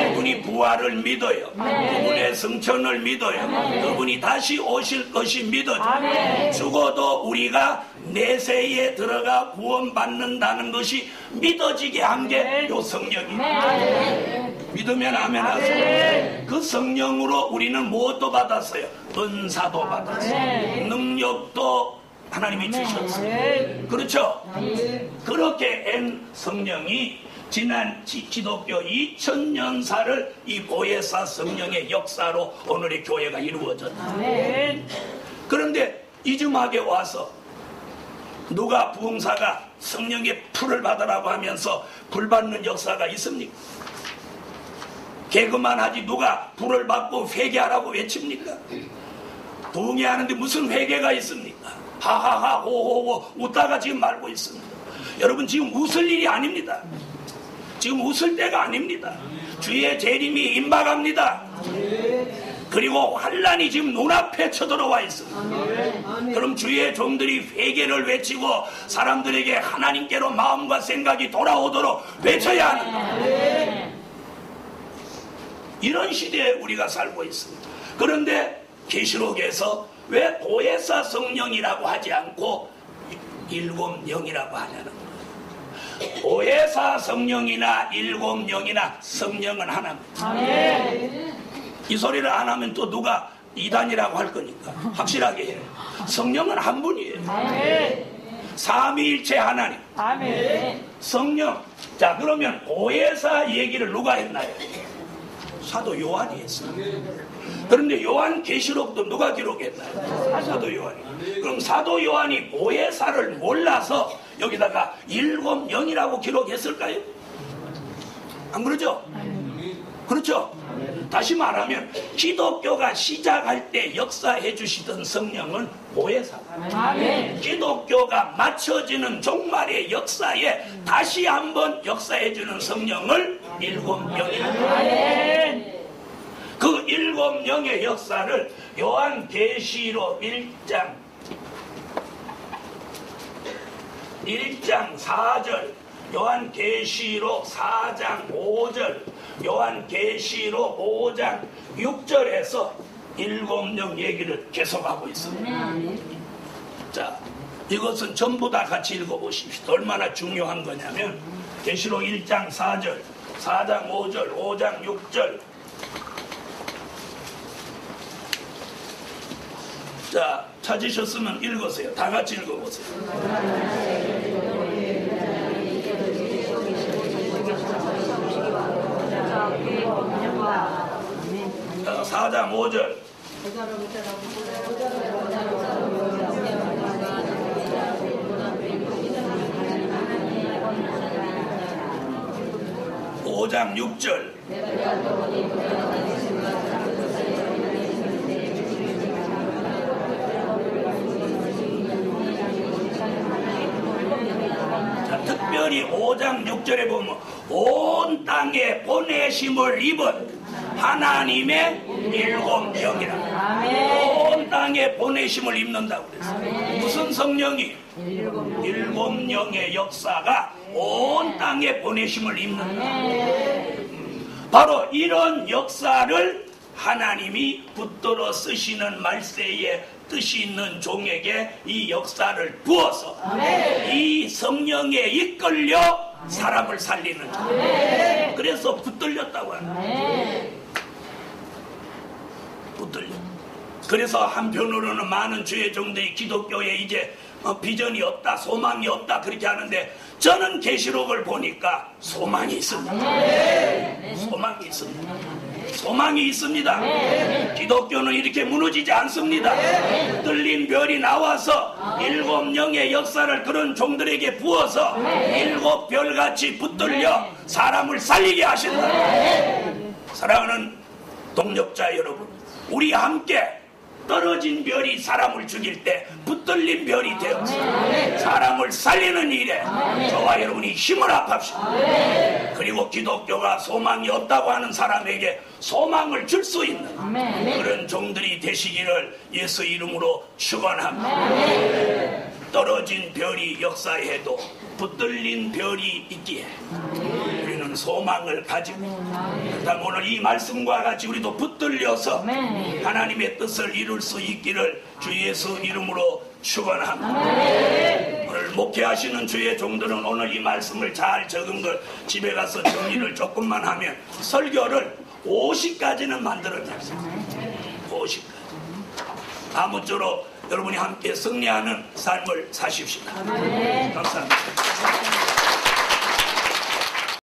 [SPEAKER 1] 그분이 부활을 믿어요. 그분의 성천을 믿어요. 그분이 다시 오실 것이 믿어져요. 죽어도 우리가 내세에 들어가 구원받는다는 것이 믿어지게 한 게 요 성령입니다. 믿으면 아멘 하세요. 그 성령으로 우리는 무엇도 받았어요? 은사도 받았어요. 능력도 하나님이 주셨어요. 그렇죠? 그렇게 엔 성령이 지난 기독교 2000년사를 이 보혜사 성령의 역사로 오늘의 교회가 이루어졌다. 그런데 이즈막에 와서 누가 부흥사가 성령의 풀을 받으라고 하면서 불 받는 역사가 있습니까? 개그만 하지 누가 불을 받고 회개하라고 외칩니까? 부흥회하는데 무슨 회개가 있습니까? 하하하 호호호 웃다가 지금 말고 있습니다. 여러분 지금 웃을 일이 아닙니다. 지금 웃을 때가 아닙니다. 주의 재림이 임박합니다. 그리고 환란이 지금 눈앞에 쳐들어와 있습니다. 그럼 주의 종들이 회개를 외치고 사람들에게 하나님께로 마음과 생각이 돌아오도록 외쳐야 합니다. 이런 시대에 우리가 살고 있습니다. 그런데 계시록에서 왜 보혜사 성령이라고 하지 않고 7 영이라고 하냐는 거예요. 보혜사 성령이나 7 영이나 성령은 하나입니다. 이 소리를 안 하면 또 누가 이단이라고 할 거니까 확실하게 해요. 성령은 한 분이에요. 삼위일체 하나님,
[SPEAKER 10] 아멘.
[SPEAKER 1] 성령. 자, 그러면 보혜사 얘기를 누가 했나요? 사도 요한이 했어요. 그런데 요한계시록도 누가 기록했나요? 사도 요한이. 그럼 사도 요한이 보혜사를 몰라서 여기다가 7영이라고 기록했을까요? 안 그러죠? 그렇죠? 다시 말하면 기독교가 시작할 때 역사해 주시던 성령은 보혜사.
[SPEAKER 10] 아멘.
[SPEAKER 1] 기독교가 맞춰지는 종말의 역사에 다시 한번 역사해 주는 성령을 7영이라고. 그 7영의 역사를 요한계시록 1장 4절, 요한계시록 4장 5절, 요한계시록 5장 6절에서 7영 얘기를 계속하고 있습니다. 자, 이것은 전부 다 같이 읽어보십시오. 얼마나 중요한 거냐면 계시록 1장 4절, 4장 5절, 5장 6절. 자, 찾으셨으면 읽으세요. 다 같이 읽어보세요. 4장 5절. 5장 6절. 자, 특별히 5장 6절에 보면 온 땅에 보내심을 입은 하나님의 7영이라. 온 땅에 보내심을 입는다고 그랬어요. 무슨 성령이? 7영의 역사가 온 땅에 보내심을 입는다. 바로 이런 역사를 하나님이 붙들어 쓰시는 말세에 뜻이 있는 종에게 이 역사를 부어서 이 성령에 이끌려 사람을 살리는 자. 그래서 붙들렸다고 합니다. 붙들려. 그래서 한편으로는 많은 주의 종들이 기독교에 이제 비전이 없다, 소망이 없다 그렇게 하는데 저는 계시록을 보니까 소망이 있습니다. 소망이 있습니다. 소망이 있습니다. 기독교는 이렇게 무너지지 않습니다. 뚫린 별이 나와서 7영의 역사를 그런 종들에게 부어서 7별같이 붙들려 사람을 살리게 하신다. 사랑하는 동력자 여러분, 우리 함께 떨어진 별이 사람을 죽일 때 붙들린 별이 되어서 사람을 살리는 일에 저와 여러분이 힘을 합합시다. 그리고 기독교가 소망이 없다고 하는 사람에게 소망을 줄 수 있는 그런 종들이 되시기를 예수 이름으로 축원합니다. 떨어진 별이 역사해도 붙들린 별이 있기에 우리는 소망을 가지고 그다음 오늘 이 말씀과 같이 우리도 붙들려서 하나님의 뜻을 이룰 수 있기를 주 예수 이름으로 축원합니다. 오늘 목회하시는 주의 종들은 오늘 이 말씀을 잘 적은 걸 집에 가서 정리를 조금만 하면 설교를 50가지는 만들어냈습니다. 50가지. 아무쪼록 여러분이 함께 승리하는 삶을 사십시다. 감사합니다.